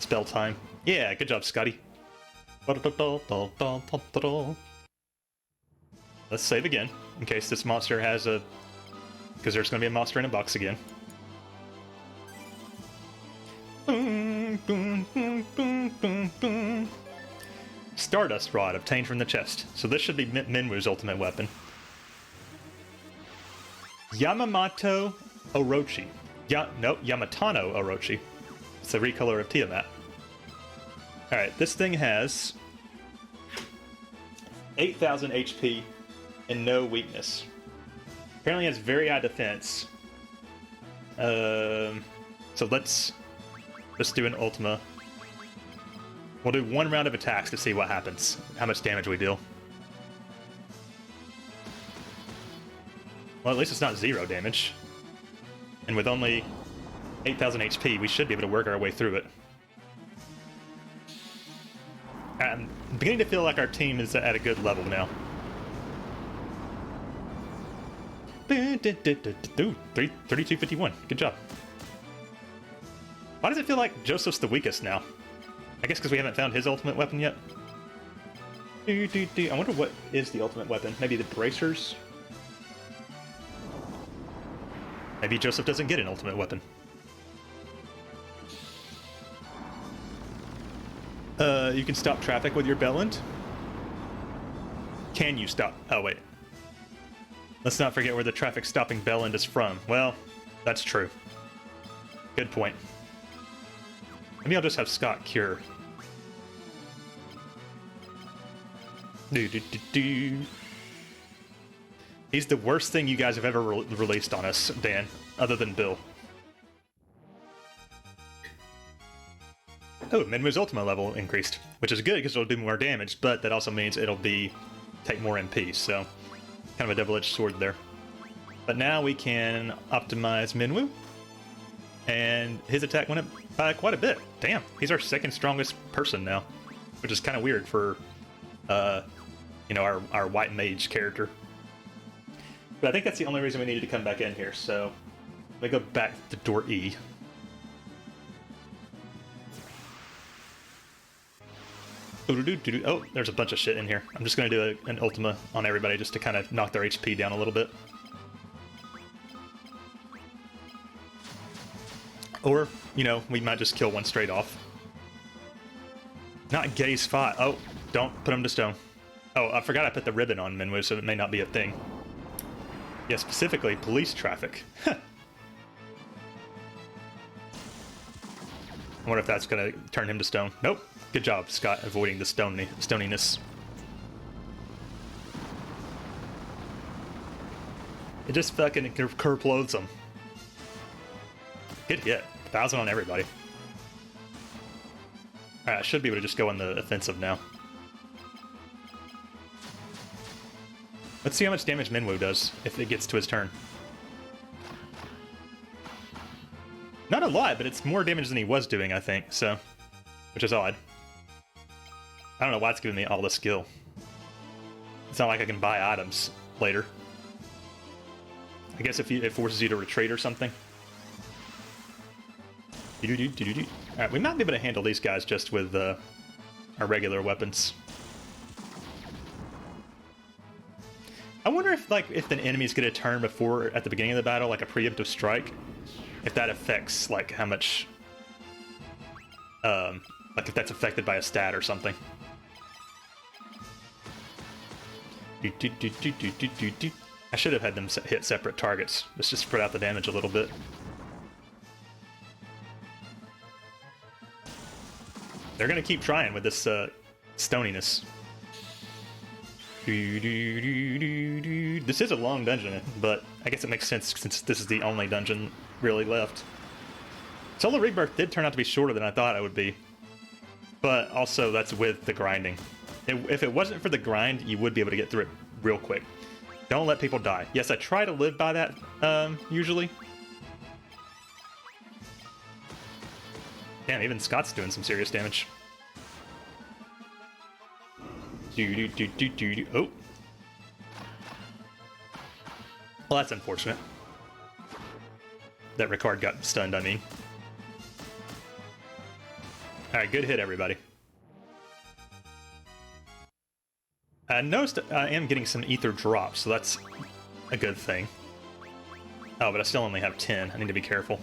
Speaker 1: Spell time. Yeah, good job, Scotty. Let's save again, in case this monster has a... Because there's going to be a monster in a box again. Stardust Rod, obtained from the chest. So this should be Minwu's ultimate weapon. Yamamoto Orochi. Yamatano Orochi. It's the recolor of Tiamat. Alright, this thing has 8,000 HP and no weakness. Apparently has very high defense. So let's do an Ultima. We'll do 1 round of attacks to see what happens, how much damage we deal. Well, at least it's not 0 damage. And with only 8,000 HP, we should be able to work our way through it. I'm beginning to feel like our team is at a good level now. Ooh, 3251. Good job. Why does it feel like Joseph's the weakest now? I guess because we haven't found his ultimate weapon yet. I wonder what is the ultimate weapon. Maybe the bracers? Maybe Joseph doesn't get an ultimate weapon. You can stop traffic with your bellend? Can you stop? Oh, wait. Let's not forget where the traffic stopping bellend is from. Well, that's true. Good point. Maybe I'll just have Scott cure. He's the worst thing you guys have ever released on us, Dan, other than Bill. Oh, Minwu's Ultima level increased, which is good because it'll do more damage, but that also means it'll take more MP, so kind of a double-edged sword there. But now we can optimize Minwu, and his attack went up by quite a bit. Damn, he's our second strongest person now, which is kind of weird for, you know, our white mage character. But I think that's the only reason we needed to come back in here, so let me go back to door E. Oh, there's a bunch of shit in here. I'm just going to do an Ultima on everybody just to kind of knock their HP down a little bit. Or, you know, we might just kill one straight off. Not gay spot. Oh, don't put him to stone. Oh, I forgot I put the ribbon on Minwu, so it may not be a thing. Yeah, specifically police traffic. I wonder if that's gonna turn him to stone. Nope. Good job, Scott, avoiding the stoniness. It just fucking kerplodes him. Good hit. 1,000 on everybody. Alright, I should be able to just go on the offensive now. Let's see how much damage Minwu does if it gets to his turn. Not a lot, but it's more damage than he was doing, I think, so... Which is odd. I don't know why it's giving me all the skill. It's not like I can buy items later. I guess if it forces you to retreat or something. Alright, we might be able to handle these guys just with our regular weapons. I wonder if if the enemies get a turn before at the beginning of the battle, like a preemptive strike, if that affects like how much like if that's affected by a stat or something. I should have had them hit separate targets. Let's just spread out the damage a little bit. They're gonna keep trying with this stoniness. This is a long dungeon, but I guess it makes sense since this is the only dungeon really left. Soul of Rebirth did turn out to be shorter than I thought it would be, but also that's with the grinding. If it wasn't for the grind, you would be able to get through it real quick. Don't let people die. Yes, I try to live by that, usually. Damn, even Scott's doing some serious damage. Oh. Well, that's unfortunate. That Ricard got stunned, I mean. Alright, good hit, everybody. I noticed I am getting some ether drops, so that's a good thing. Oh, but I still only have 10. I need to be careful.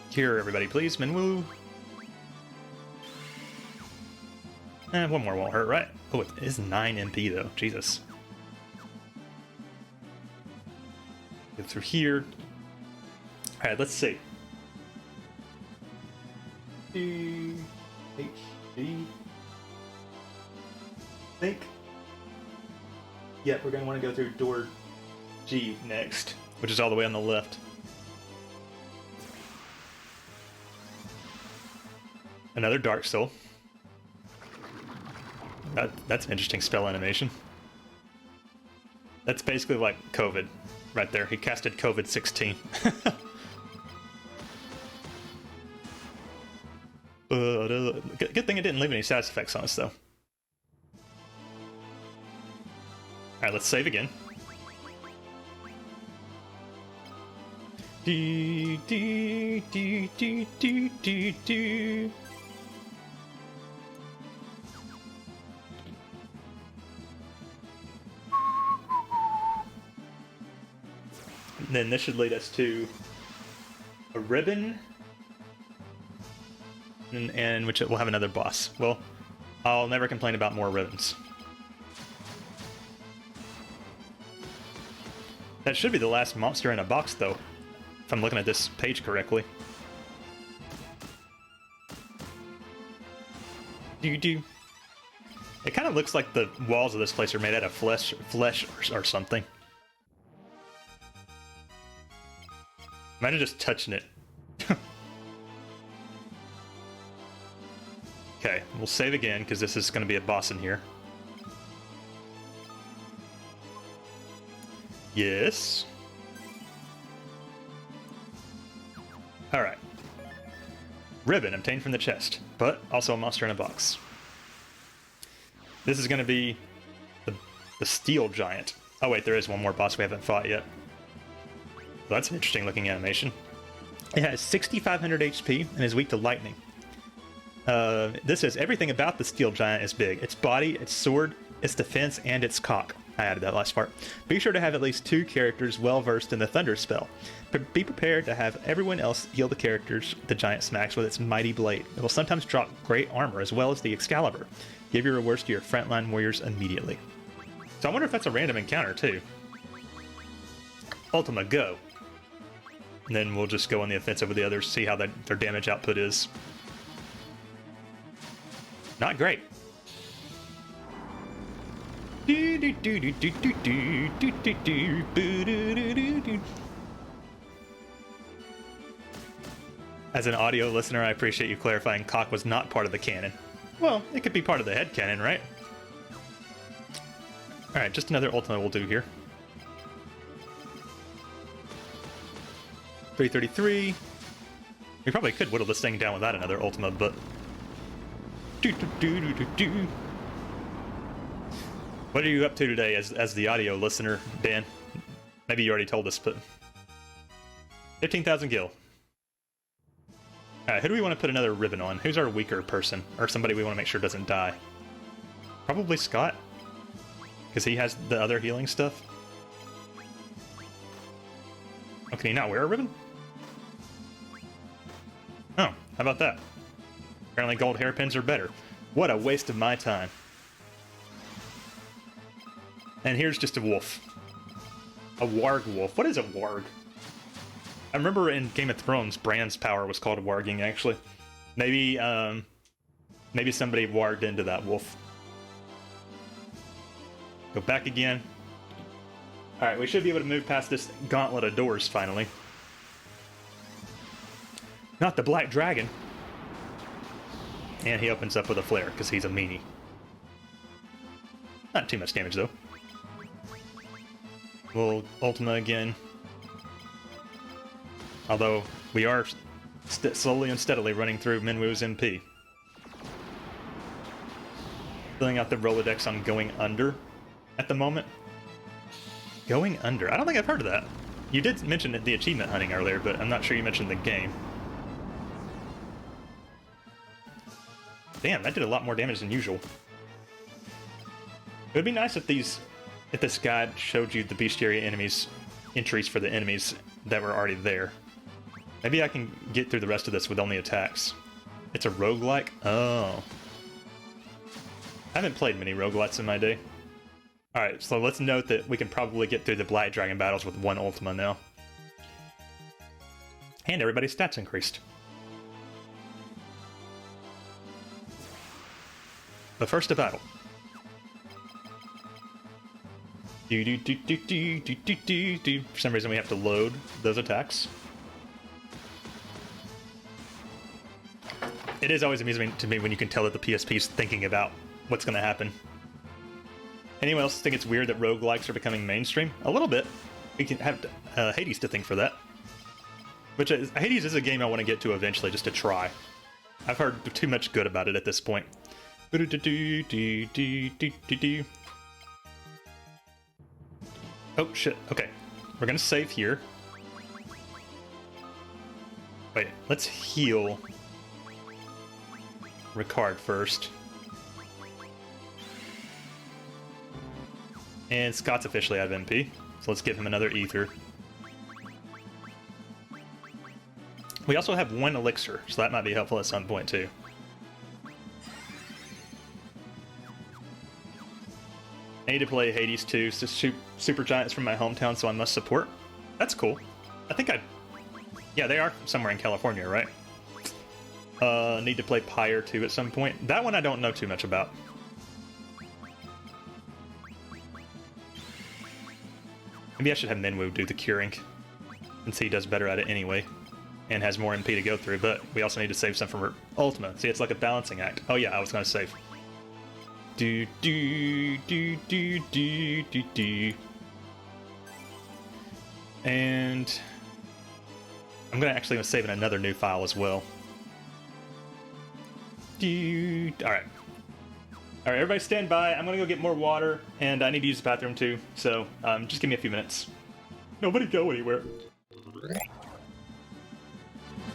Speaker 1: Here, everybody, please. Minwu. One more won't hurt, right? Oh, it is 9 MP, though. Jesus. Go through here. Alright, let's see. D, H, D. Think. Yep, we're going to want to go through door G next, which is all the way on the left. Another Dark Soul. That's an interesting spell animation. That's basically like COVID right there. He casted COVID-16. Good thing it didn't leave any status effects on us, though. Alright, let's save again. Do, do, do, do, do, do, do. And then this should lead us to a ribbon, and which will have another boss. Well, I'll never complain about more ribbons. That should be the last monster in a box, though, if I'm looking at this page correctly. Do. It kind of looks like the walls of this place are made out of flesh or something. Imagine just touching it. Okay, we'll save again, because this is going to be a boss in here. Yes. Alright. Ribbon obtained from the chest, but also a monster in a box. This is going to be the Steel Giant. Oh wait, there is one more boss we haven't fought yet. Well, that's an interesting looking animation. It has 6,500 HP and is weak to lightning. This says everything about the Steel Giant is big. Its body, its sword, its defense, and its cock. I added that last part. Be sure to have at least 2 characters well versed in the Thunder spell. Be prepared to have everyone else heal the characters the giant smacks with its mighty blade. It will sometimes drop great armor as well as the Excalibur. Give your rewards to your frontline warriors immediately. So I wonder if that's a random encounter too. Ultima, go. And then we'll just go on the offensive with the others, see how their damage output is. Not great. As an audio listener, I appreciate you clarifying cock was not part of the canon. Well, it could be part of the head canon, right? Alright, just another Ultima we'll do here. 333. We probably could whittle this thing down without another Ultima, but... What are you up to today as the audio listener, Dan? Maybe you already told us, but... 15,000 gil. Alright, who do we want to put another ribbon on? Who's our weaker person? Or somebody we want to make sure doesn't die? Probably Scott. Because he has the other healing stuff. Oh, can he not wear a ribbon? Oh, how about that? Apparently gold hairpins are better. What a waste of my time. And here's just a wolf. A warg wolf. What is a warg? I remember in Game of Thrones, Bran's power was called warging, actually. Maybe somebody warged into that wolf. Go back again. Alright, we should be able to move past this gauntlet of doors, finally. Not the Black Dragon. And he opens up with a flare, because he's a meanie. Not too much damage, though. We'll Ultima again. Although, we are slowly and steadily running through Minwu's MP. Filling out the Rolodex on going under at the moment. Going under? I don't think I've heard of that. You did mention the achievement hunting earlier, but I'm not sure you mentioned the game. Damn, that did a lot more damage than usual. It would be nice if this guide showed you the bestiary enemies entries for the enemies that were already there. Maybe I can get through the rest of this with only attacks. It's a roguelike? Oh. I haven't played many roguelites in my day. Alright, so let's note that we can probably get through the Black Dragon battles with 1 Ultima now. And everybody's stats increased. But first to battle. For some reason we have to load those attacks. It is always amusing to me when you can tell that the PSP is thinking about what's going to happen. Anyone else think it's weird that roguelikes are becoming mainstream? A little bit. We can have Hades to thank for that. Which Hades is a game I want to get to eventually, just to try. I've heard too much good about it at this point. Oh shit, okay. We're gonna save here. Wait, let's heal Ricard first. And Scott's officially out of MP, so let's give him another ether. We also have 1 elixir, so that might be helpful at some point too. I need to play Hades 2, Super Giants from my hometown, so I must support. That's cool. I think yeah, they are somewhere in California, right? Need to play Pyre 2 at some point. That one I don't know too much about. Maybe I should have Minwu do the curing, since he does better at it anyway, and has more MP to go through, but we also need to save some for Ultima. See, it's like a balancing act. Oh yeah, I was gonna save. And I'm gonna actually save in another new file as well. Alright. Alright, everybody stand by. I'm gonna go get more water, and I need to use the bathroom too, so just give me a few minutes. Nobody go anywhere.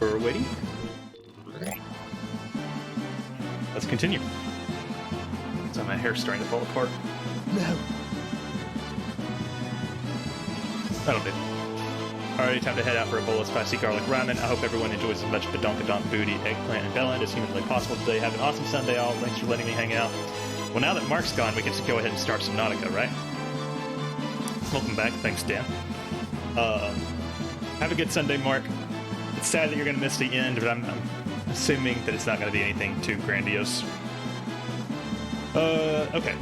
Speaker 1: We're waiting. Let's continue. So my hair's starting to fall apart. No. That'll do. Alright, time to head out for a bowl of spicy garlic ramen. I hope everyone enjoys as much badonkadonk booty, eggplant, and bellend as humanly possible today. Have an awesome Sunday, all. Thanks for letting me hang out. Well, now that Mark's gone, we can just go ahead and start Subnautica, right? Welcome back. Thanks, Dan. Have a good Sunday, Mark. It's sad that you're going to miss the end, but I'm assuming that it's not going to be anything too grandiose. Okay.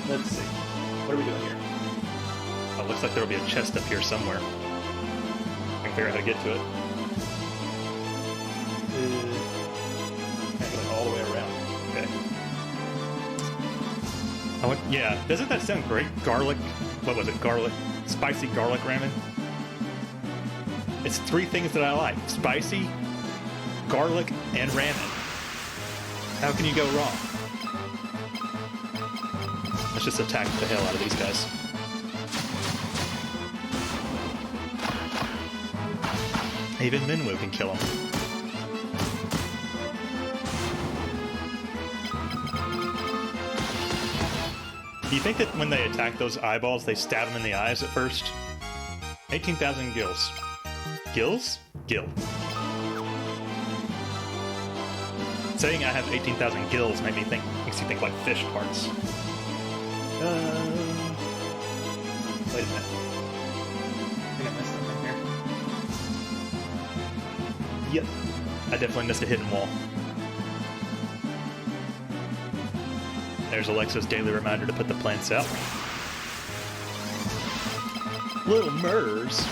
Speaker 1: Let's see. What are we doing here? Oh, looks like there'll be a chest up here somewhere. I can figure out how to get to it. Can't go all the way around. Okay. Yeah, doesn't that sound great? Garlic, what was it? Garlic, spicy garlic ramen? It's three things that I like. Spicy, garlic, and ramen. How can you go wrong? Let's just attack the hell out of these guys. Even Minwu can kill him. Do you think that when they attack those eyeballs, they stab them in the eyes at first? 18,000 gills. Gills? Gill. Saying I have 18,000 gills makes you think like fish parts. Wait a minute. I think I missed something here. Yep. I definitely missed a hidden wall. There's Alexa's daily reminder to put the plants out. Little murders.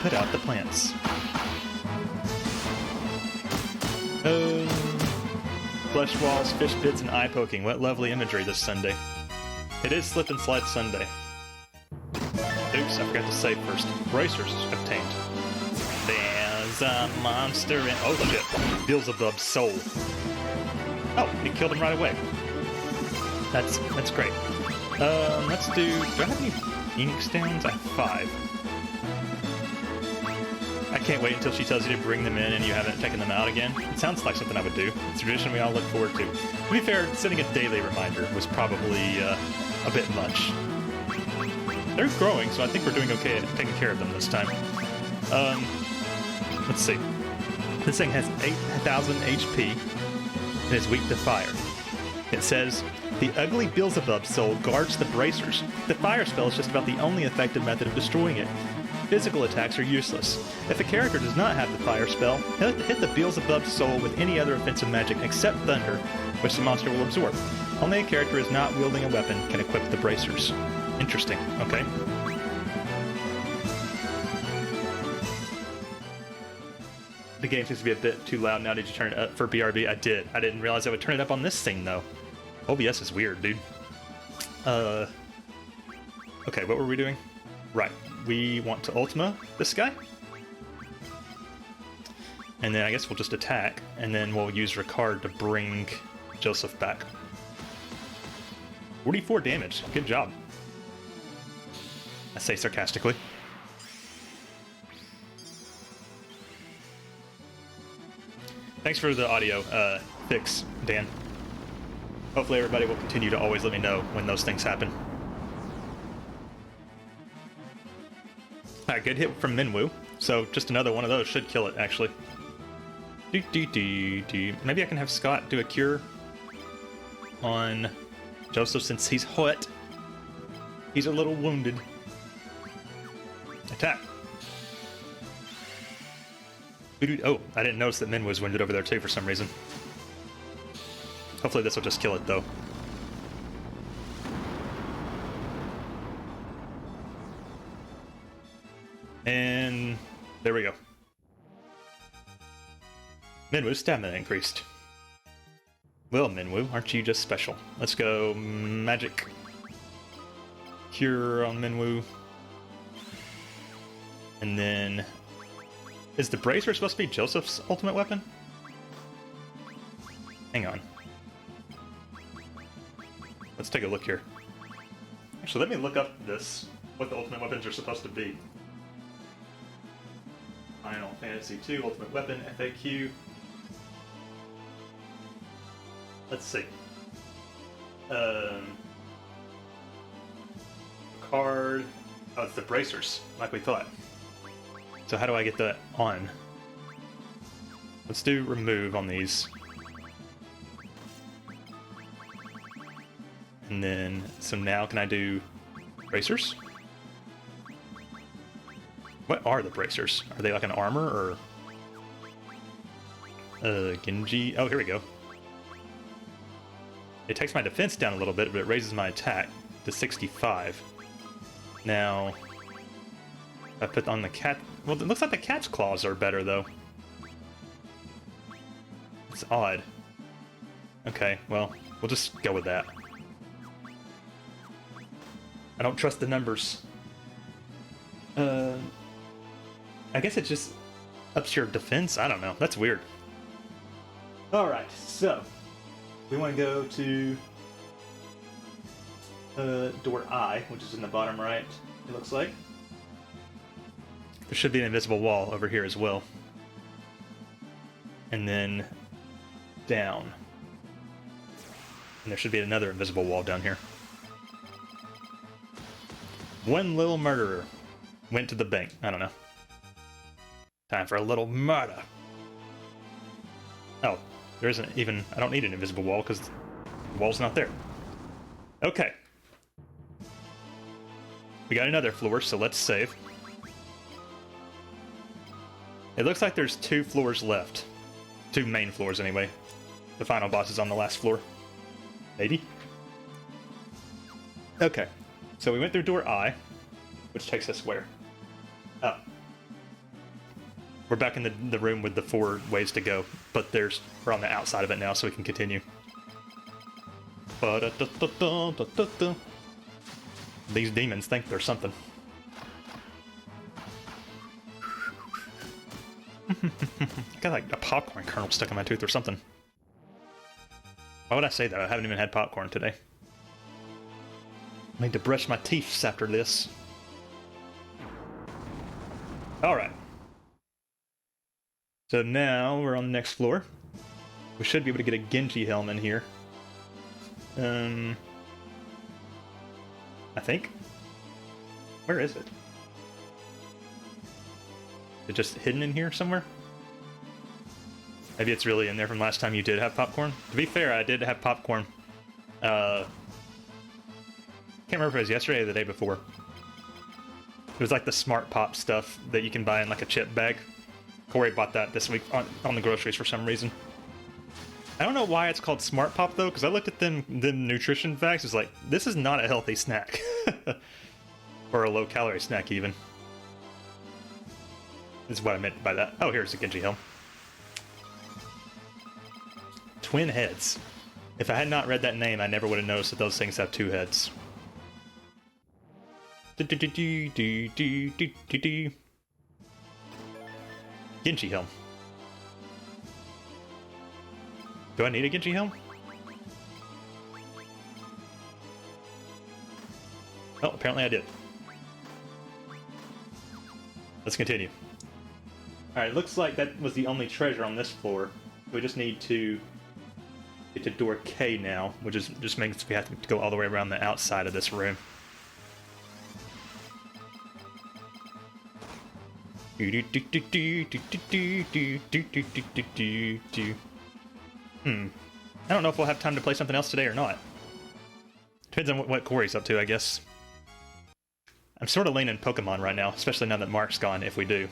Speaker 1: Put out the plants. Flesh walls, fish bits, and eye poking. What lovely imagery this Sunday. It is Slip and Slide Sunday. Oops, I forgot to say first. Bracers obtained. There's a monster in... Oh, look at Beelzebub's soul. Oh, he killed him right away. That's great. Let's do... Do I have any ink stones? I have 5. I can't wait until she tells you to bring them in and you haven't taken them out again. It sounds like something I would do. It's a tradition we all look forward to. To be fair, setting a daily reminder was probably a bit much. They're growing, so I think we're doing okay at taking care of them this time. Let's see. This thing has 8,000 HP and is weak to fire. It says, the ugly Beelzebub soul guards the bracers. The fire spell is just about the only effective method of destroying it. Physical attacks are useless. If a character does not have the fire spell, hit the Beelzebub soul with any other offensive magic except thunder, which the monster will absorb. Only a character is not wielding a weapon can equip the bracers. Interesting. Okay. The game seems to be a bit too loud now. Did you turn it up for BRB? I did. I didn't realize I would turn it up on this thing, though. OBS is weird, dude. Okay, what were we doing? Right. We want to Ultima this guy. And then I guess we'll just attack, and then we'll use Ricard to bring Joseph back. 44 damage. Good job. I say sarcastically. Thanks for the audio fix, Dan. Hopefully everybody will continue to always let me know when those things happen. Alright, good hit from Minwu. So just another one of those should kill it, actually. Maybe I can have Scott do a cure on Joseph since he's hot. He's a little wounded. Attack. Oh, I didn't notice that Min was wounded over there too for some reason. Hopefully this will just kill it though. And there we go. Minwu's stamina increased. Well, Minwu, aren't you just special? Let's go magic. Cure on Minwu. And then... Is the bracer supposed to be Joseph's ultimate weapon? Hang on. Let's take a look here. Actually, let me look up this, what the ultimate weapons are supposed to be. Final Fantasy 2 Ultimate Weapon FAQ. Let's see. Um, card. Oh, it's the bracers, like we thought. So how do I get that on? Let's do remove on these. And then, so now can I do bracers? What are the bracers? Are they like an armor or... Genji... Oh, here we go. It takes my defense down a little bit, but it raises my attack to 65. Now... I put on the cat... Well, it looks like the cat's claws are better, though. It's odd. Okay, well, we'll just go with that. I don't trust the numbers. I guess it just ups your defense? I don't know. That's weird. Alright, so... we want to go to... door I, which is in the bottom right, it looks like. There should be an invisible wall over here as well. And then... down. And there should be another invisible wall down here. One little murderer went to the bank. I don't know. Time for a little murder. Oh, there isn't even... I don't need an invisible wall because the wall's not there. Okay. We got another floor, so let's save. It looks like there's 2 floors left. 2 main floors, anyway. The final boss is on the last floor. Maybe? Okay. So we went through door I, which takes us where? Oh. We're back in the room with the 4 ways to go, but we're on the outside of it now, so we can continue. These demons think they're something. Got like a popcorn kernel stuck in my tooth or something. Why would I say that? I haven't even had popcorn today. I need to brush my teeth after this. Alright. So now we're on the next floor. We should be able to get a Genji helm in here. I think. Where is it? Is it just hidden in here somewhere? Maybe it's really in there from last time you did have popcorn. To be fair, I did have popcorn. Can't remember if it was yesterday or the day before. It was like the Smart Pop stuff that you can buy in like a chip bag. Corey bought that this week on the groceries for some reason. I don't know why it's called Smart Pop though, because I looked at them nutrition facts. It's like, this is not a healthy snack. Or a low calorie snack even. This is what I meant by that. Oh, here's the Genji helm. Twin heads. If I had not read that name, I never would have noticed that those things have 2 heads. Genji helm. Do I need a Genji helm? Oh, apparently I did. Let's continue. Alright, looks like that was the only treasure on this floor. We just need to get to door K now, which just means we have to go all the way around the outside of this room. I don't know if we'll have time to play something else today or not. Depends on what Corey's up to, I guess. I'm sort of leaning Pokemon right now, especially now that Mark's gone, if we do.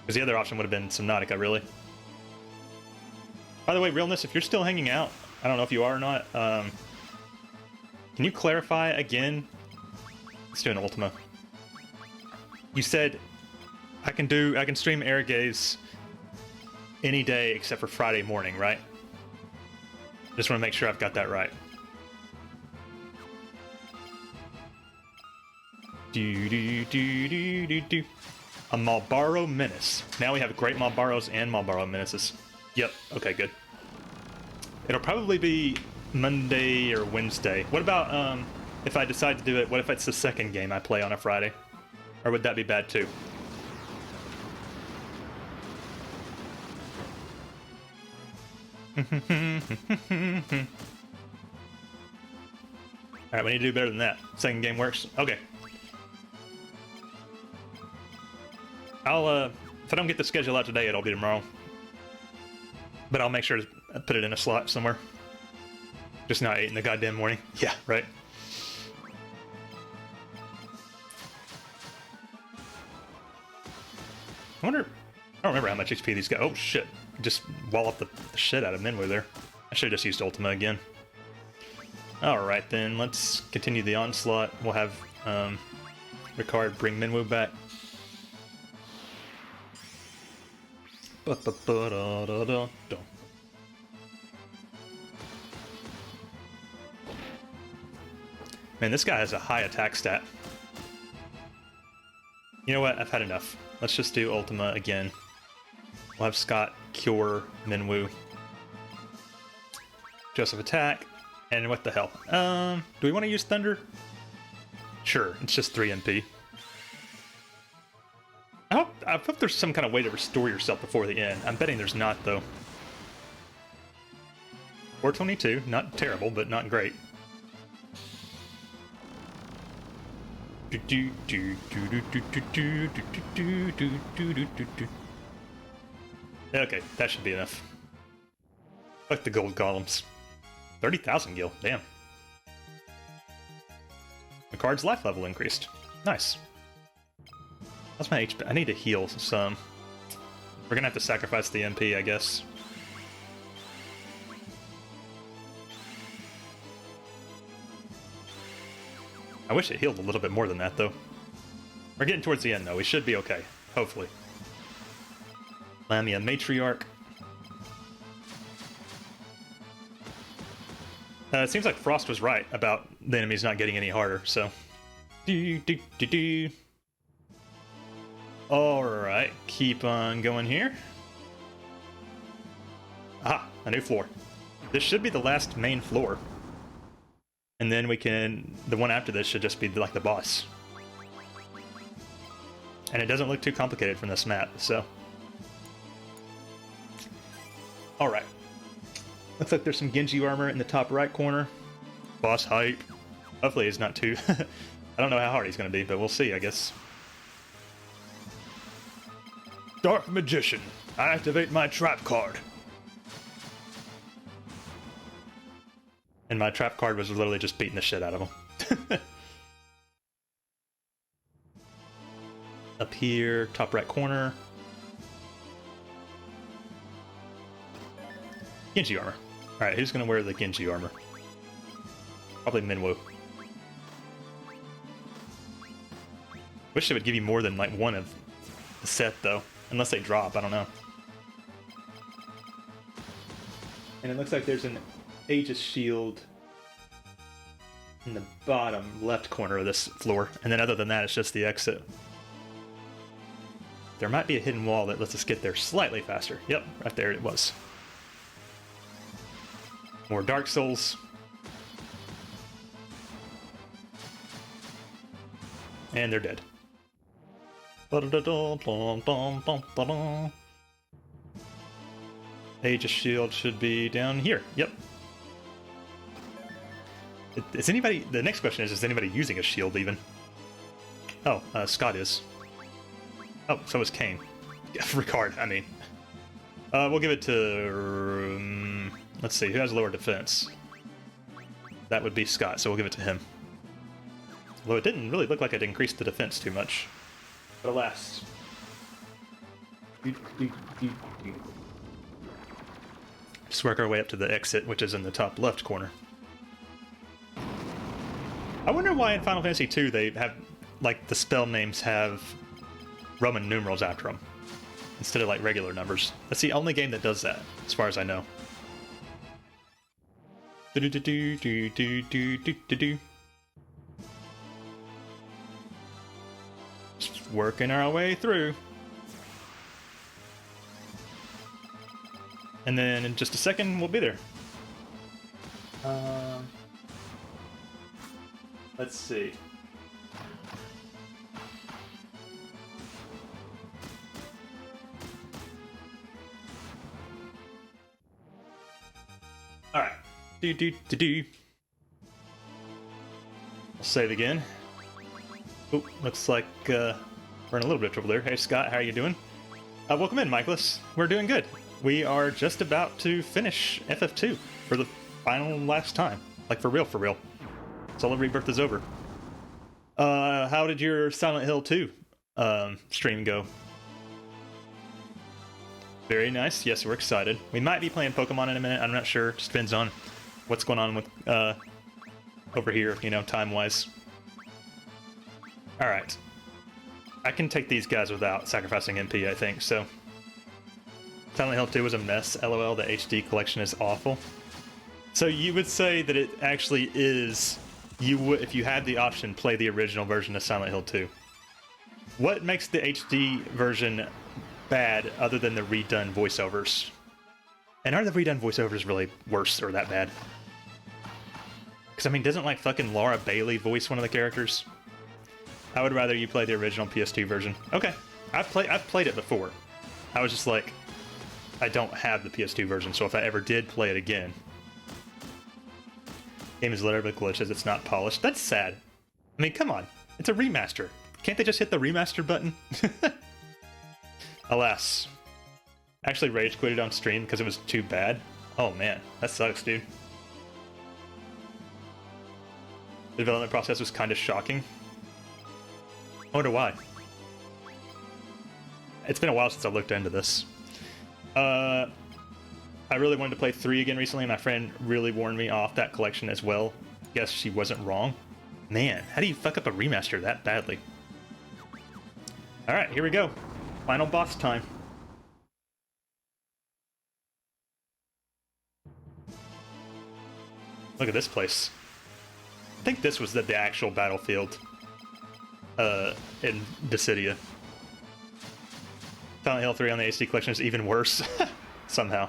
Speaker 1: Because the other option would have been Subnautica, really. By the way, Realness, if you're still hanging out, I don't know if you are or not, can you clarify again? Let's do an Ultima. You said I can stream Air Gaze any day except for Friday morning, right? Just want to make sure I've got that right. A Malboro Menace. Now we have great Malboros and Malboro Menaces. Yep, okay, good. It'll probably be Monday or Wednesday. What about, if I decide to do it, what if it's the second game I play on a Friday? Or would that be bad too? Alright, we need to do better than that. Second game works. Okay. I'll, if I don't get the schedule out today, it'll be tomorrow. But I'll make sure to put it in a slot somewhere. Just not 8 in the goddamn morning. Yeah, right. I wonder... I don't remember how much HP these guys... Oh, shit. Just wallop the shit out of Minwu there. I should have just used Ultima again. Alright then, let's continue the onslaught. We'll have Ricard bring Minwu back. Man, this guy has a high attack stat. You know what? I've had enough. Let's just do Ultima again. We'll have Scott cure Minwu. Joseph attack. And what the hell? Do we want to use Thunder? Sure, it's just 3 MP. I hope there's some kind of way to restore yourself before the end. I'm betting there's not, though. 422, not terrible, but not great. Okay, that should be enough. Fuck the gold golems. 30,000 gil, damn. The card's life level increased. Nice. That's my HP. I need to heal some. We're gonna have to sacrifice the MP, I guess. I wish it healed a little bit more than that, though. We're getting towards the end, though. We should be okay. Hopefully. Lamia Matriarch. It seems like Frost was right about the enemies not getting any harder, so... Alright, keep on going here. Aha, a new floor. This should be the last main floor. And then we can... the one after this should just be like the boss. And it doesn't look too complicated from this map, so... Alright. Looks like there's some Genji armor in the top right corner. Boss hype. Hopefully it's not too... I don't know how hard he's going to be, but we'll see, I guess. Dark Magician. I activate my trap card. And my trap card was literally just beating the shit out of him. Up here, top right corner. Genji armor. Alright, who's gonna wear the Genji armor? Probably Minwu. Wish they would give you more than like one of the set though. Unless they drop, I don't know. And it looks like there's an Aegis shield in the bottom left corner of this floor. And then other than that, it's just the exit. There might be a hidden wall that lets us get there slightly faster. Yep, right there it was. More Dark Souls. And they're dead. Aegis shield should be down here. Yep. Is anybody... The next question is anybody using a shield even? Oh, Scott is. Oh, so is Kane. Yeah, Ricard, I mean. We'll give it to... let's see, who has lower defense? That would be Scott, so we'll give it to him. Although it didn't really look like it increased the defense too much. But alas. Just work our way up to the exit, which is in the top left corner. I wonder why in Final Fantasy II they have, like, the spell names have Roman numerals after them, instead of, like, regular numbers. That's the only game that does that, as far as I know. Just working our way through. And then in just a second, we'll be there. Let's see. Do. I'll save again. Oh, looks like we're in a little bit of trouble there. Hey Scott, how are you doing? Welcome in, Michaelis. We're doing good. We are just about to finish FF2 for the final last time. Like, for real, for real. Soul of Rebirth is over. How did your Silent Hill 2 stream go? Very nice. Yes, we're excited. We might be playing Pokemon in a minute. I'm not sure. Just depends on what's going on with over here, you know, time-wise. Alright. I can take these guys without sacrificing MP, I think, so... Silent Hill 2 was a mess. LOL, the HD collection is awful. So you would say that it actually is... You would, if you had the option, play the original version of Silent Hill 2. What makes the HD version bad other than the redone voiceovers? And are the redone voiceovers really worse or that bad? Because, I mean, doesn't, like, fucking Laura Bailey voice one of the characters? I would rather you play the original PS2 version. Okay. I've played it before. I was just like, I don't have the PS2 version, so if I ever did play it again... Game is littered with glitches, it's not polished. That's sad. I mean, come on. It's a remaster. Can't they just hit the remaster button? Alas. Actually rage quitted on stream because it was too bad. Oh man, that sucks, dude. The development process was kind of shocking. I wonder why. It's been a while since I looked into this. I really wanted to play 3 again recently, and my friend really warned me off that collection as well. Guess she wasn't wrong. Man, how do you fuck up a remaster that badly? Alright, here we go. Final boss time. Look at this place. I think this was the actual battlefield in Dissidia. Silent Hill 3 on the HD collection is even worse, somehow.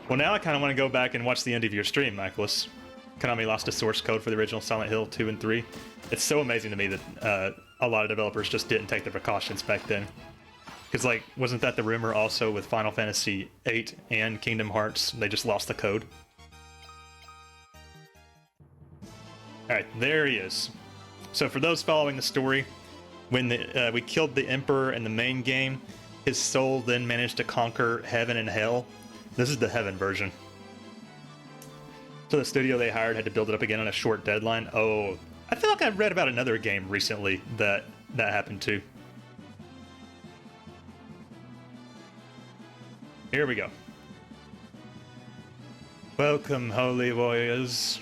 Speaker 1: Well, now I kind of want to go back and watch the end of your stream, Michaelis. Konami lost a source code for the original Silent Hill 2 and 3. It's so amazing to me that a lot of developers just didn't take the precautions back then. Because, like, wasn't that the rumor also with Final Fantasy 8 and Kingdom Hearts? They just lost the code. Alright, there he is. So for those following the story, when we killed the Emperor in the main game, his soul then managed to conquer heaven and hell. This is the heaven version. So the studio they hired had to build it up again on a short deadline. Oh, I feel like I've read about another game recently that happened to. Here we go. Welcome, holy warriors.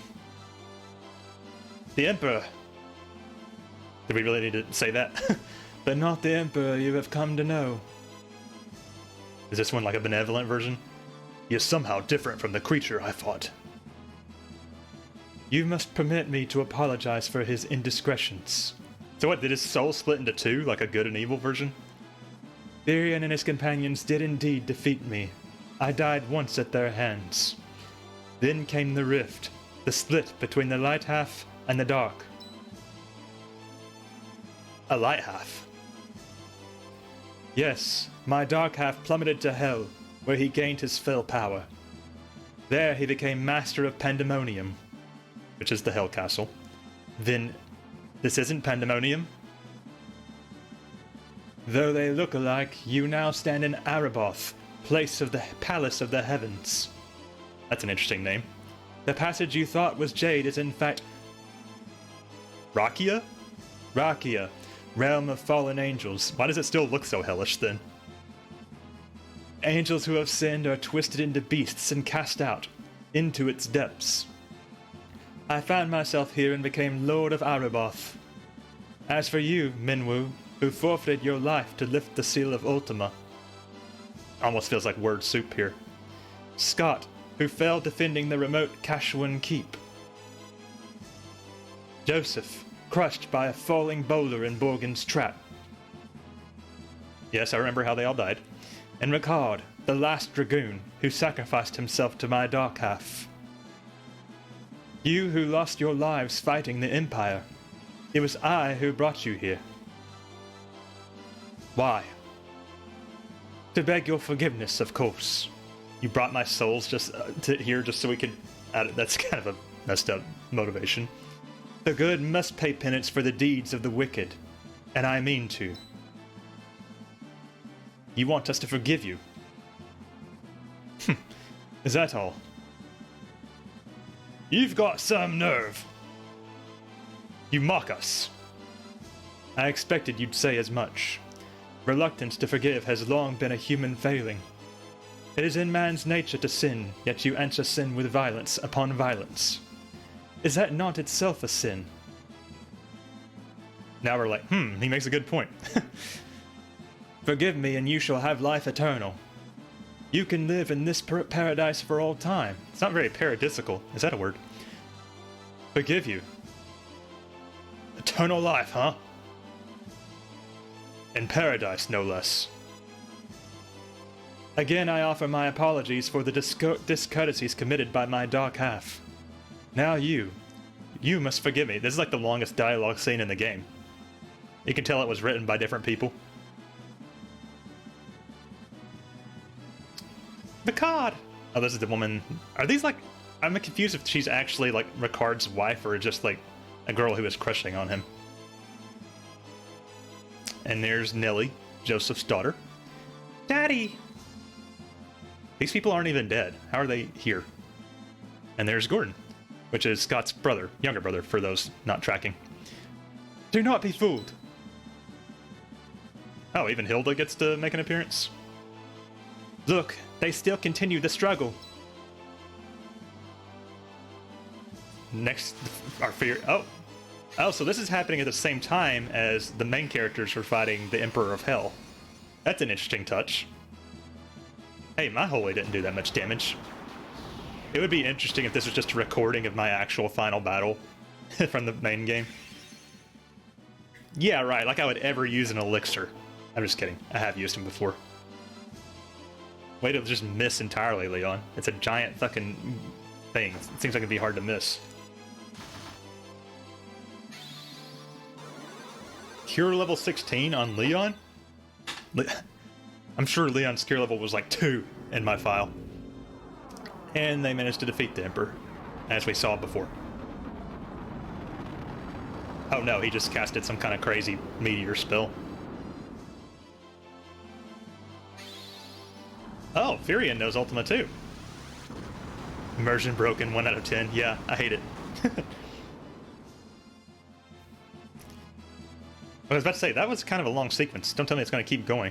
Speaker 1: The Emperor. Did we really need to say that? But not the Emperor you have come to know. Is this one like a benevolent version? He is somehow different from the creature I fought. You must permit me to apologize for his indiscretions. So what, did his soul split into two, like a good and evil version? Virion and his companions did indeed defeat me. I died once at their hands. Then came the rift, the split between the light half and the dark. A light half? Yes, my dark half plummeted to hell, where he gained his full power. There he became master of Pandemonium, which is the Hell Castle. Then, this isn't Pandemonium? Though they look alike, you now stand in Araboth, place of the Palace of the Heavens. That's an interesting name. The passage you thought was Jade is in fact... Rakia? Rakia, realm of fallen angels. Why does it still look so hellish then? Angels who have sinned are twisted into beasts and cast out, into its depths. I found myself here and became Lord of Araboth. As for you, Minwu, who forfeited your life to lift the seal of Ultima. Almost feels like word soup here. Scott, who fell defending the remote Kashuan Keep. Joseph, crushed by a falling boulder in Borgen's trap. Yes, I remember how they all died. And Ricard, the last dragoon, who sacrificed himself to my dark half. You who lost your lives fighting the Empire. It was I who brought you here. Why? To beg your forgiveness, of course. You brought my souls just here just so we could That's kind of a messed up motivation. The good must pay penance for the deeds of the wicked, and I mean to. You want us to forgive you? Is that all? You've got some nerve. You mock us. I expected you'd say as much. Reluctance to forgive has long been a human failing. It is in man's nature to sin, yet you answer sin with violence upon violence. Is that not itself a sin? Now we're like, he makes a good point. Forgive me and you shall have life eternal. You can live in this paradise for all time. It's not very paradisical. Is that a word? Forgive you. Eternal life, huh? In paradise, no less. Again, I offer my apologies for the discourtesies committed by my dark half. Now you must forgive me. This is like the longest dialogue scene in the game. You can tell it was written by different people. Ricard! Oh, this is the woman. Are these like... I'm confused if she's actually like Ricard's wife or just like a girl who is crushing on him. And there's Nellie, Joseph's daughter. Daddy! These people aren't even dead. How are they here? And there's Gordon, which is Scott's brother, younger brother, for those not tracking. Do not be fooled. Oh, even Hilda gets to make an appearance. Look, they still continue the struggle. Next, our fear. Oh, so this is happening at the same time as the main characters are fighting the Emperor of Hell. That's an interesting touch. Hey, my holy didn't do that much damage. It would be interesting if this was just a recording of my actual final battle from the main game. Yeah, right, like I would ever use an elixir. I'm just kidding. I have used them before. Way to just miss entirely, Leon. It's a giant fucking thing. It seems like it'd be hard to miss. Cure level 16 on Leon? I'm sure Leon's cure level was like 2 in my file. And they managed to defeat the Emperor, as we saw before. Oh no, he just casted some kind of crazy meteor spell. Oh, Furion knows Ultima too. Immersion broken, 1 out of 10. Yeah, I hate it. I was about to say, that was kind of a long sequence. Don't tell me it's going to keep going.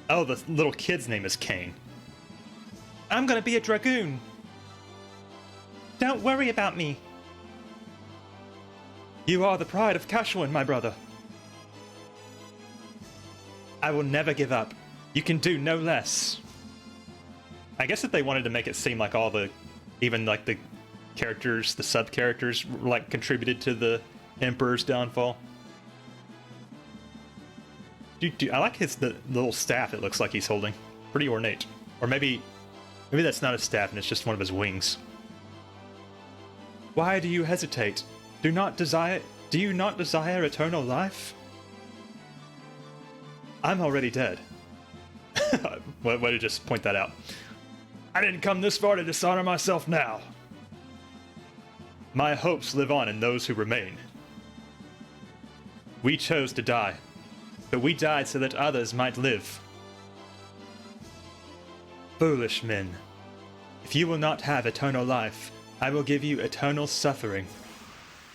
Speaker 1: Oh, the little kid's name is Kane. I'm going to be a dragoon. Don't worry about me. You are the pride of Kashuan, my brother. I will never give up. You can do no less. I guess if they wanted to make it seem like all the, even like the characters, the sub-characters, like contributed to the Emperor's downfall. I like the little staff it looks like he's holding. Pretty ornate. Or maybe that's not a staff and it's just one of his wings. Why do you hesitate? Do you not desire eternal life? I'm already dead. Way to just point that out. I didn't come this far to dishonor myself now. My hopes live on in those who remain. We chose to die, but we died so that others might live. Foolish men, if you will not have eternal life, I will give you eternal suffering.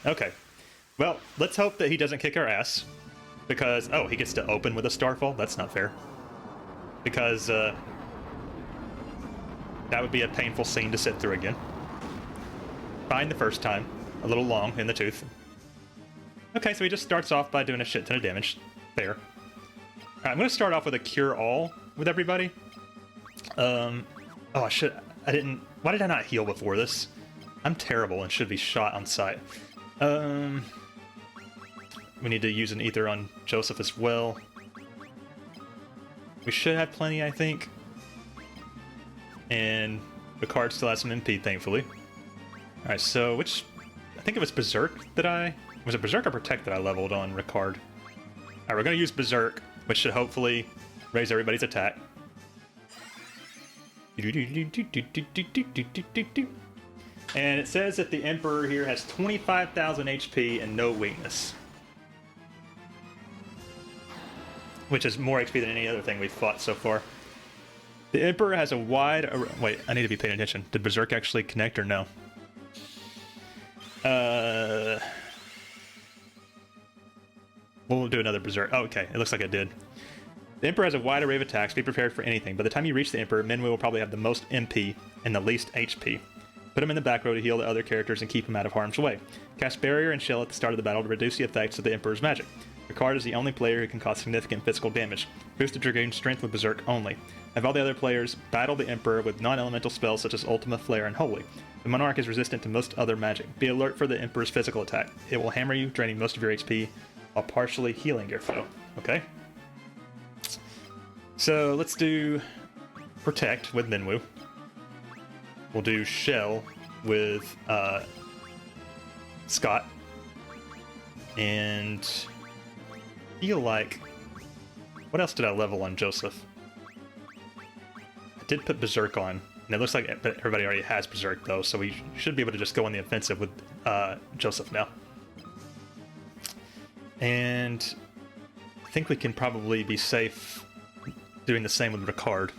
Speaker 1: Okay, well, let's hope that he doesn't kick our ass. Because, oh, he gets to open with a starfall? That's not fair. Because, that would be a painful scene to sit through again. Fine the first time. A little long in the tooth. Okay, so he just starts off by doing a shit ton of damage. Fair. Alright, I'm gonna start off with a cure-all with everybody. Oh, why did I not heal before this? I'm terrible and should be shot on sight. We need to use an ether on Joseph as well. We should have plenty, I think. And Ricard still has some MP, thankfully. Alright, so I think it was Berserk that was it Berserk or Protect that I leveled on Ricard? Alright, we're gonna use Berserk, which should hopefully raise everybody's attack. And it says that the Emperor here has 25,000 HP and no weakness. Which is more HP than any other thing we've fought so far. The Emperor has a wide... Wait, I need to be paying attention. Did Berserk actually connect or no? We'll do another Berserk. Oh, okay. It looks like it did. The Emperor has a wide array of attacks. Be prepared for anything. By the time you reach the Emperor, Minwu will probably have the most MP and the least HP. Put him in the back row to heal the other characters and keep him out of harm's way. Cast Barrier and Shell at the start of the battle to reduce the effects of the Emperor's magic. Ricard is the only player who can cause significant physical damage. Boost the Dragoon's strength with Berserk only. Have all the other players battle the Emperor with non-elemental spells such as Ultima, Flare, and Holy. The Monarch is resistant to most other magic. Be alert for the Emperor's physical attack. It will hammer you, draining most of your HP while partially healing your foe. Okay. So let's do Protect with Minwu. We'll do Shell with Scott. And feel like... What else did I level on Joseph? I did put Berserk on. And it looks like everybody already has Berserk, though, so we should be able to just go on the offensive with Joseph now. And I think we can probably be safe doing the same with Ricard.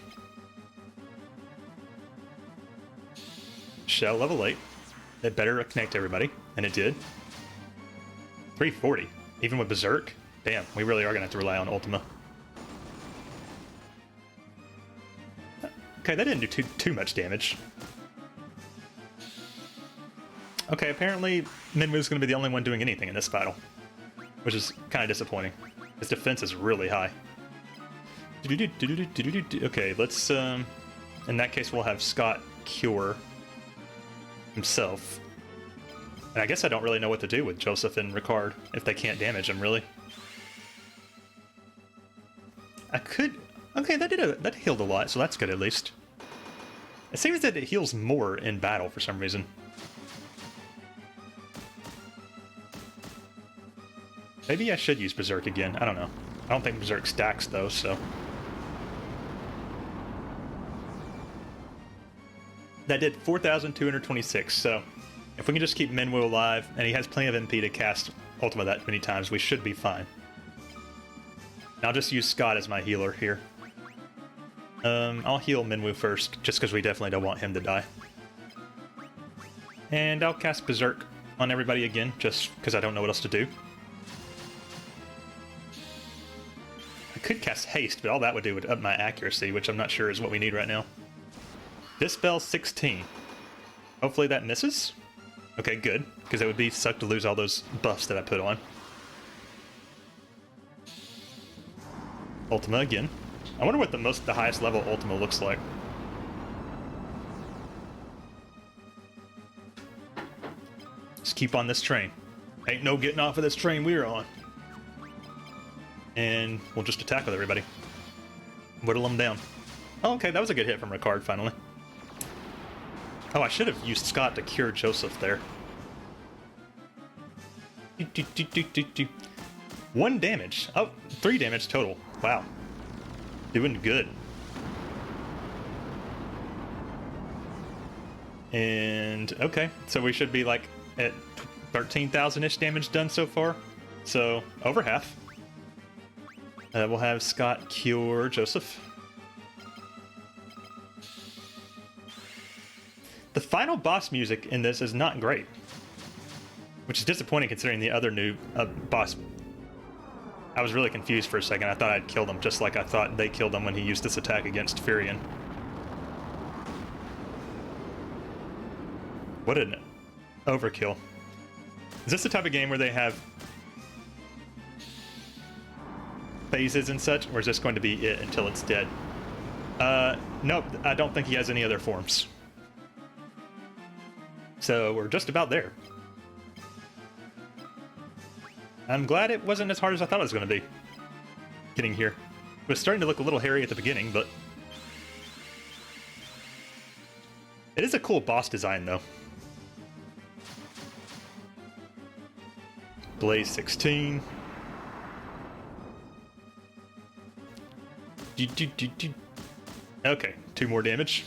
Speaker 1: Shell level 8. It better connect everybody, and it did. 340. Even with Berserk? Damn, we really are going to have to rely on Ultima. Okay, that didn't do too much damage. Okay, apparently Minwu's going to be the only one doing anything in this battle, which is kind of disappointing. His defense is really high. Okay, let's... in that case, we'll have Scott cure himself. And I guess I don't really know what to do with Joseph and Ricard if they can't damage him, really. I could... Okay, that healed a lot, so that's good at least. It seems that it heals more in battle for some reason. Maybe I should use Berserk again. I don't know. I don't think Berserk stacks, though, so... That did 4,226, so... If we can just keep Minwu alive, and he has plenty of MP to cast Ultima that many times, we should be fine. And I'll just use Scott as my healer here. I'll heal Minwu first, just because we definitely don't want him to die. And I'll cast Berserk on everybody again, just because I don't know what else to do. I could cast Haste, but all that would do would up my accuracy, which I'm not sure is what we need right now. Dispel 16. Hopefully that misses. Okay, good, because it would be suck to lose all those buffs that I put on. Ultima again. I wonder what the highest level Ultima looks like. Just keep on this train. Ain't no getting off of this train we're on. And we'll just attack with everybody. Whittle them down. Oh, okay, that was a good hit from Ricard, finally. Oh, I should have used Scott to cure Joseph there. 1 damage. Oh, 3 damage total. Wow. Doing good. And, okay, so we should be like at 13,000-ish damage done so far. So, over half. We'll have Scott cure Joseph. The final boss music in this is not great, which is disappointing considering the other new boss. I was really confused for a second. I thought I'd killed him, just like I thought they killed him when he used this attack against Furion. What an overkill. Is this the type of game where they have phases and such, or is this going to be it until it's dead? Nope, I don't think he has any other forms. So we're just about there. I'm glad it wasn't as hard as I thought it was going to be. Getting here. It was starting to look a little hairy at the beginning, but... It is a cool boss design, though. Blaze 16. Okay, 2 more damage.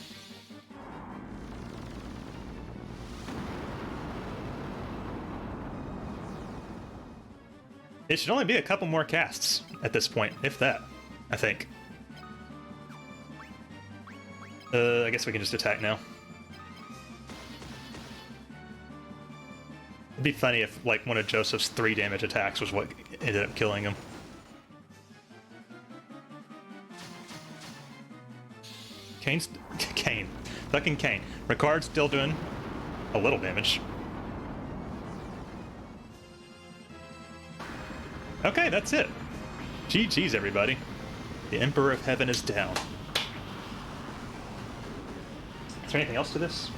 Speaker 1: It should only be a couple more casts at this point, if that, I think. I guess we can just attack now. It'd be funny if, like, one of Joseph's 3 damage attacks was what ended up killing him. Kane. Fucking Kane. Ricard's still doing a little damage. Okay, that's it. GG's, everybody. The Emperor of Heaven is down. Is there anything else to this?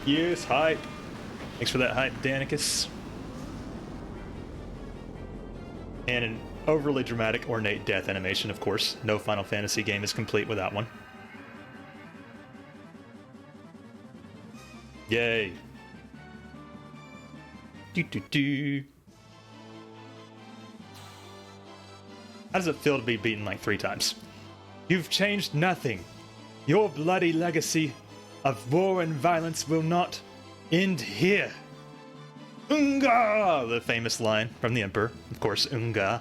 Speaker 1: Yes, hype. Thanks for that hype, Danicus. And an overly dramatic, ornate death animation, of course. No Final Fantasy game is complete without one. Yay. How does it feel to be beaten like 3 times? You've changed nothing. Your bloody legacy of war and violence will not end here. Unga! The famous line from the Emperor. Of course, Unga.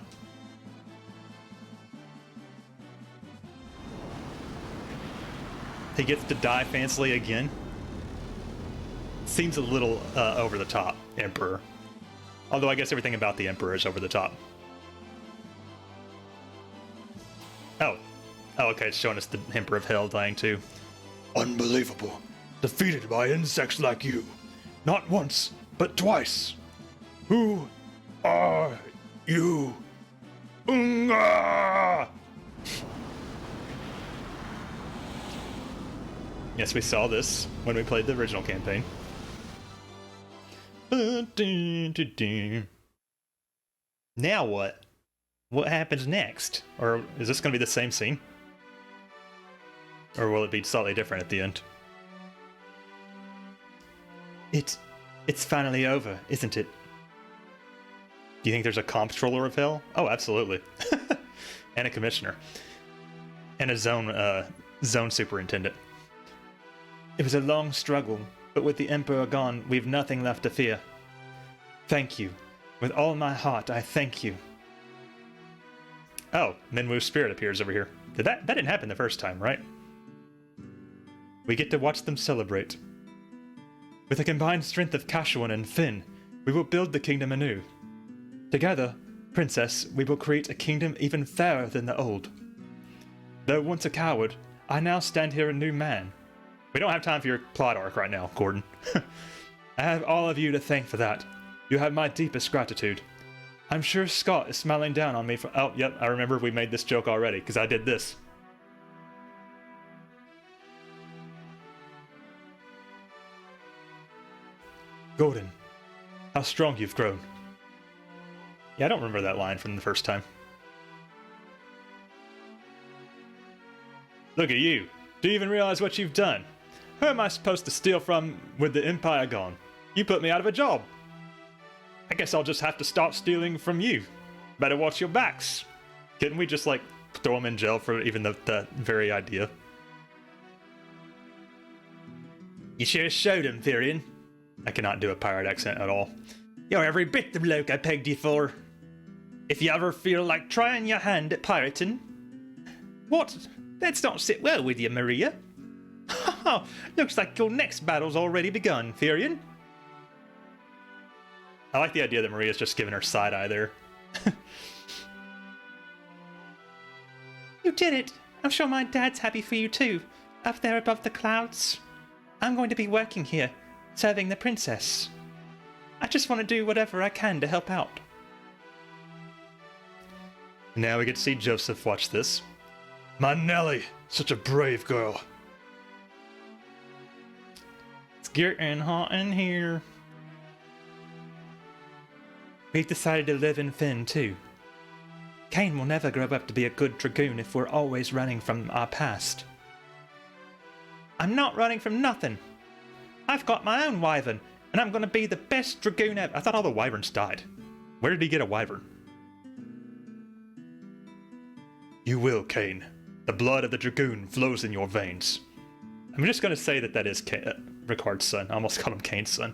Speaker 1: He gets to die fancily again. Seems a little over the top, Emperor. Although I guess everything about the Emperor is over the top. Oh, okay, it's showing us the Emperor of Hell dying too. Unbelievable. Defeated by insects like you. Not once, but twice. Who are you? Unga! Yes, we saw this when we played the original campaign. Now what? What happens next? Or is this going to be the same scene? Or will it be slightly different at the end? It's finally over, isn't it? Do you think there's a comptroller of hell? Oh, absolutely. And a commissioner. And a zone superintendent. It was a long struggle, but with the Emperor gone, we've nothing left to fear. Thank you. With all my heart, I thank you. Oh, Minwu's spirit appears over here. That didn't happen the first time, right? We get to watch them celebrate. With the combined strength of Kashuan and Finn, we will build the kingdom anew. Together, Princess, we will create a kingdom even fairer than the old. Though once a coward, I now stand here a new man. We don't have time for your plot arc right now, Gordon. I have all of you to thank for that. You have my deepest gratitude. I'm sure Scott is smiling down on me for— oh, yep, I remember we made this joke already, because I did this. Gordon, how strong you've grown. Yeah, I don't remember that line from the first time. Look at you. Do you even realize what you've done? Who am I supposed to steal from with the Empire gone? You put me out of a job. I guess I'll just have to start stealing from you. Better watch your backs. Couldn't we just, like, throw him in jail for even the very idea? You sure showed him, Therian. I cannot do a pirate accent at all. You're every bit the bloke I pegged you for. If you ever feel like trying your hand at pirating... What? That's not sit well with you, Maria. Looks like your next battle's already begun, Therian. I like the idea that Maria's just giving her side eye there. You did it. I'm sure my dad's happy for you too, up there above the clouds. I'm going to be working here, serving the princess. I just want to do whatever I can to help out. Now we get to see Joseph watch this. My Nelly, such a brave girl. It's getting hot in here. We've decided to live in Finn too. Kane will never grow up to be a good dragoon if we're always running from our past. I'm not running from nothing. I've got my own wyvern, and I'm going to be the best dragoon ever. I thought all the wyverns died. Where did he get a wyvern? You will, Kane. The blood of the dragoon flows in your veins. I'm just going to say that is Ricard's son. I almost called him Kane's son.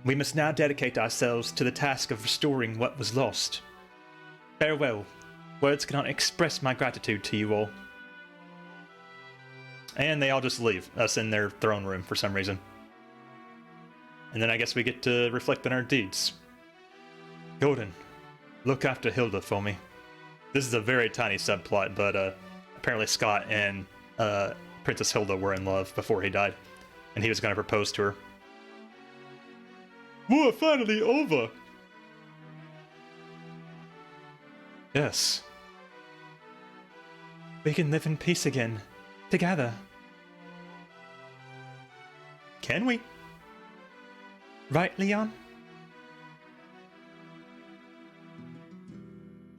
Speaker 1: We must now dedicate ourselves to the task of restoring what was lost. Farewell. Words cannot express my gratitude to you all. And they all just leave us in their throne room for some reason. And then I guess we get to reflect on our deeds. Golden, look after Hilda for me. This is a very tiny subplot, but apparently Scott and Princess Hilda were in love before he died, and he was going to propose to her. War finally over! Yes. We can live in peace again, together. Can we? Right, Leon?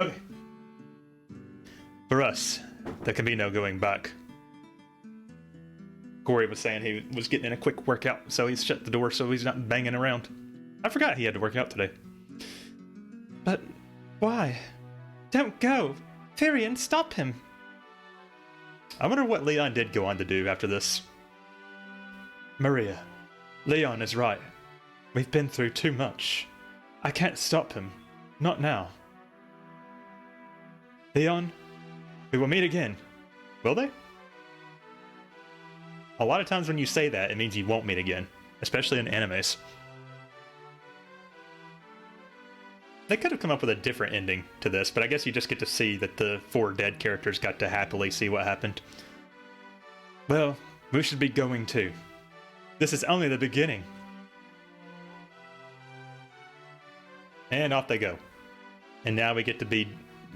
Speaker 1: Okay. For us, there can be no going back. Corey was saying he was getting in a quick workout, so he's shut the door so he's not banging around. I forgot he had to work out today. But why? Don't go! Firion, stop him! I wonder what Leon did go on to do after this. Maria, Leon is right. We've been through too much. I can't stop him. Not now. Leon, we will meet again. Will they? A lot of times when you say that, it means you won't meet again. Especially in animes. They could have come up with a different ending to this, but I guess you just get to see that the 4 dead characters got to happily see what happened. Well, we should be going too. This is only the beginning. And off they go. And now we get to be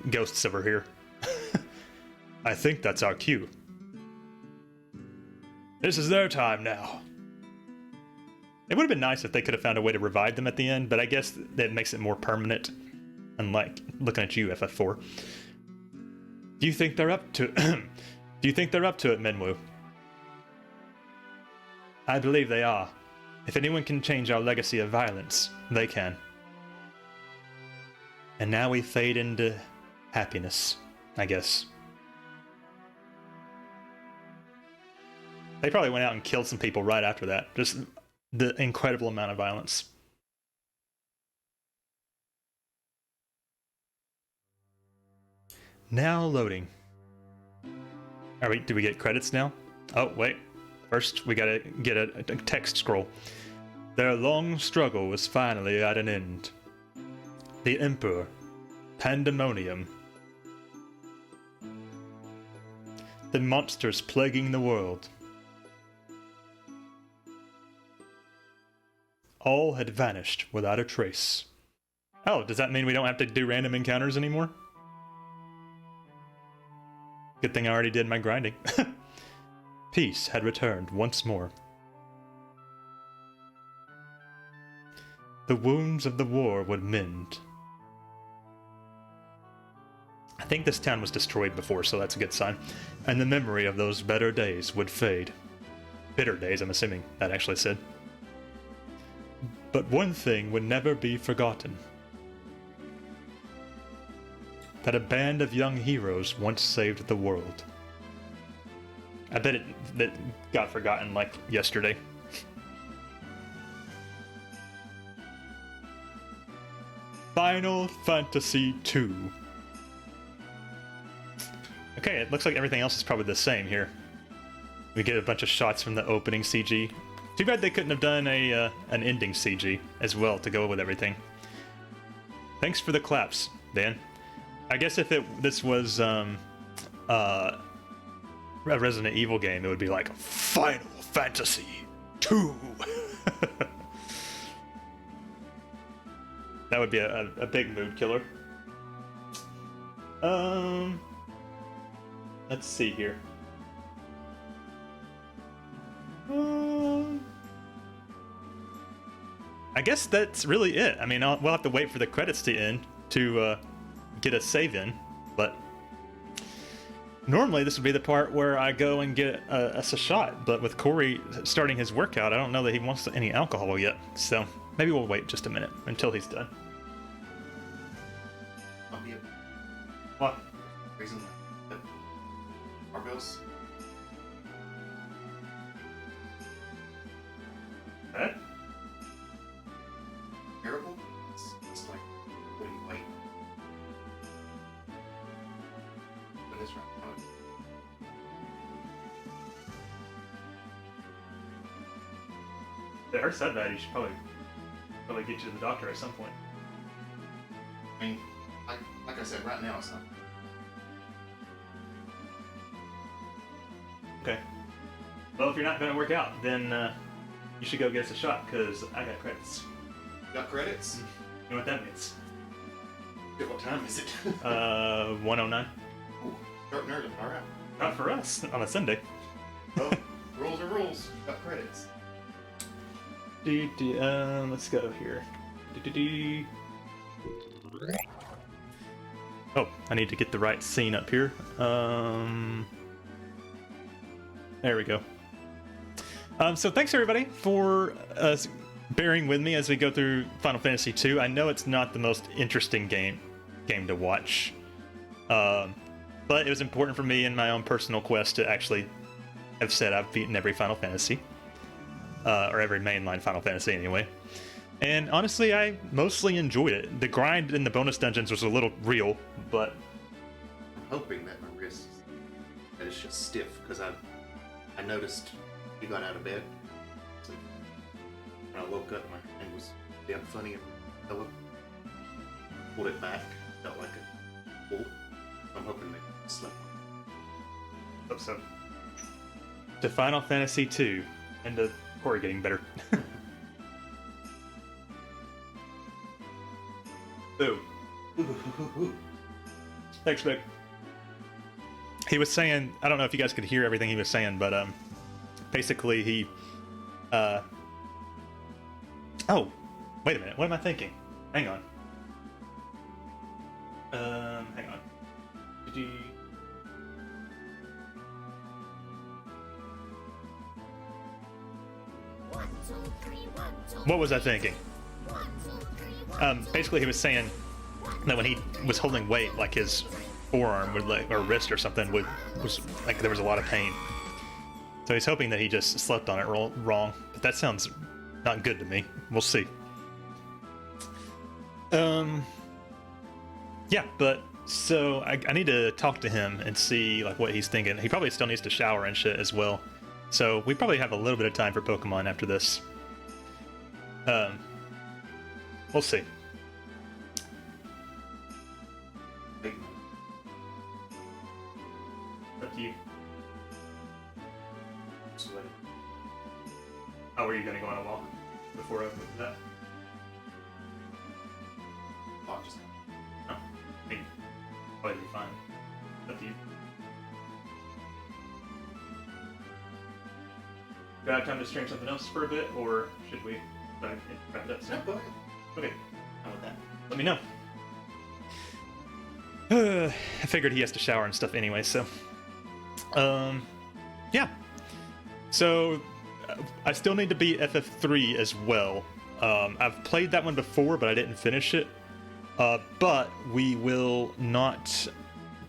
Speaker 1: ghosts over here. I think that's our cue. This is their time now. It would have been nice if they could have found a way to revive them at the end, but I guess that makes it more permanent. Unlike looking at you, FF4. Do you think they're up to Do you think they're up to it, Minwu? I believe they are. If anyone can change our legacy of violence, they can. And now we fade into happiness, I guess. They probably went out and killed some people right after that. Just the incredible amount of violence. Now loading. Do we get credits now? Oh, wait. First, we gotta get a text scroll. Their long struggle was finally at an end. The Emperor. Pandemonium. The monsters plaguing the world. All had vanished without a trace. Oh, does that mean we don't have to do random encounters anymore? Good thing I already did my grinding. Peace had returned once more. The wounds of the war would mend. I think this town was destroyed before, so that's a good sign. And the memory of those better days would fade. Bitter days, I'm assuming that actually said. But one thing would never be forgotten. That a band of young heroes once saved the world. I bet that got forgotten like yesterday. Final Fantasy II. Okay, it looks like everything else is probably the same here. We get a bunch of shots from the opening CG. Too bad they couldn't have done an ending CG as well to go with everything. Thanks for the claps, Dan. I guess if this was a Resident Evil game, it would be like Final Fantasy II. That would be a big mood killer. Let's see here. I guess that's really it. I mean, we'll have to wait for the credits to end to get a save in, but normally this would be the part where I go and get a shot, but with Corey starting his workout, I don't know that he wants any alcohol yet, so maybe we'll wait just a minute until he's done. What?
Speaker 2: Reason that Argos.
Speaker 1: Huh? It hurts that bad. You should probably get you to the doctor at some point.
Speaker 2: I mean, like I said, right now it's not.
Speaker 1: Okay. Well, if you're not going to work out, then you should go get us a shot, because I got credits.
Speaker 2: You got credits?
Speaker 1: You know what that means?
Speaker 2: Shit, what time is it?
Speaker 1: 1:09.
Speaker 2: Ooh, starting early. All right.
Speaker 1: Not for us, on a Sunday.
Speaker 2: Well, rules are rules. Got credits.
Speaker 1: Let's go here. Oh, I need to get the right scene up here. There we go. So thanks everybody for bearing with me as we go through Final Fantasy II. I know it's not the most interesting game to watch, but it was important for me in my own personal quest to actually have said I've beaten every Final Fantasy, or every mainline Final Fantasy anyway. And honestly, I mostly enjoyed it. The grind in the bonus dungeons was a little real, but
Speaker 2: I'm hoping that my wrist that it's just stiff, because I noticed you got out of bed. So when I woke up, my hand was damn funny and I pulled it back. Felt like a pull. I'm hoping they slept.
Speaker 1: hope so. To Final Fantasy II, and to Corey getting better. Ooh. Thanks, Vic. He was saying, I don't know if you guys could hear everything he was saying, but basically he oh, wait a minute, what am I thinking? Hang on. Hang on. What was I thinking? Basically he was saying that when he was holding weight, like his forearm would or wrist or something was like there was a lot of pain. So he's hoping that he just slept on it wrong, but that sounds not good to me. We'll see. Yeah, but so I need to talk to him and see like what he's thinking. He probably still needs to shower and shit as well. So we probably have a little bit of time for Pokemon after this. We'll see. Up to you. How are you gonna go on a walk before I put that?
Speaker 2: Walk just.
Speaker 1: No, I mean, probably be fine. Up to you. Do I have time to stream something else for a bit, or should we wrap it up soon?
Speaker 2: No, go ahead.
Speaker 1: Okay.
Speaker 2: How about that?
Speaker 1: Let me know. I figured he has to shower and stuff anyway, so. Yeah. So, I still need to beat FF3 as well. I've played that one before, but I didn't finish it. But we will not.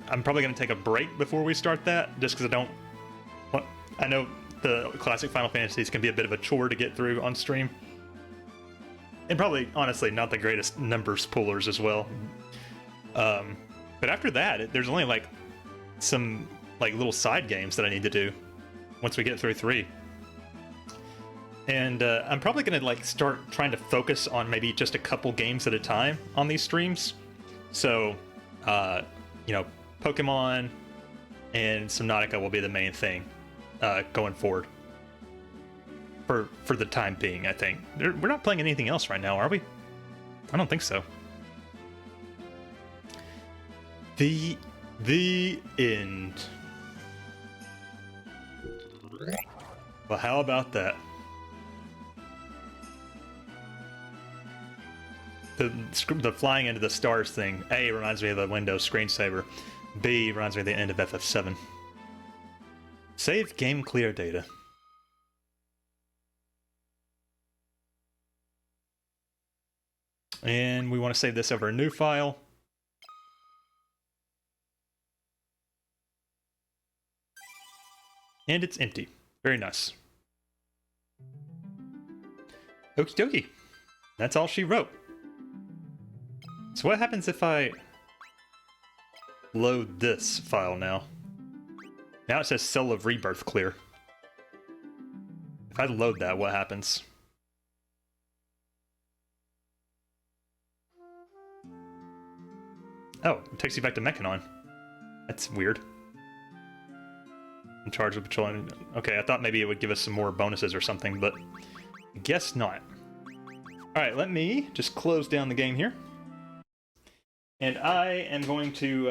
Speaker 1: I'm probably going to take a break before we start that, just because I know the classic Final Fantasies can be a bit of a chore to get through on stream. And probably, honestly, not the greatest numbers pullers as well. But after that, there's only like some like little side games that I need to do once we get through 3. And I'm probably gonna like start trying to focus on maybe just a couple games at a time on these streams. So, you know, Pokemon and Subnautica will be the main thing going forward. For the time being, I think. We're not playing anything else right now, are we? I don't think so. The end. Well, how about that? The flying into the stars thing, A, reminds me of a Windows screensaver. B, reminds me of the end of FF7. Save game clear data. And we want to save this over a new file. And it's empty. Very nice. Okie dokie. That's all she wrote. So what happens if I load this file now? Now it says Soul of Rebirth clear. If I load that, what happens? Oh, it takes you back to Mechanon. That's weird. In charge of patrolling. Okay, I thought maybe it would give us some more bonuses or something, but I guess not. Alright, let me just close down the game here. And I am going to,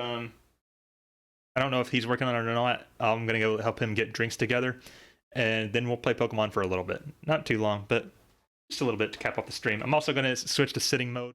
Speaker 1: I don't know if he's working on it or not. I'm going to go help him get drinks together. And then we'll play Pokemon for a little bit. Not too long, but just a little bit to cap off the stream. I'm also going to switch to sitting mode.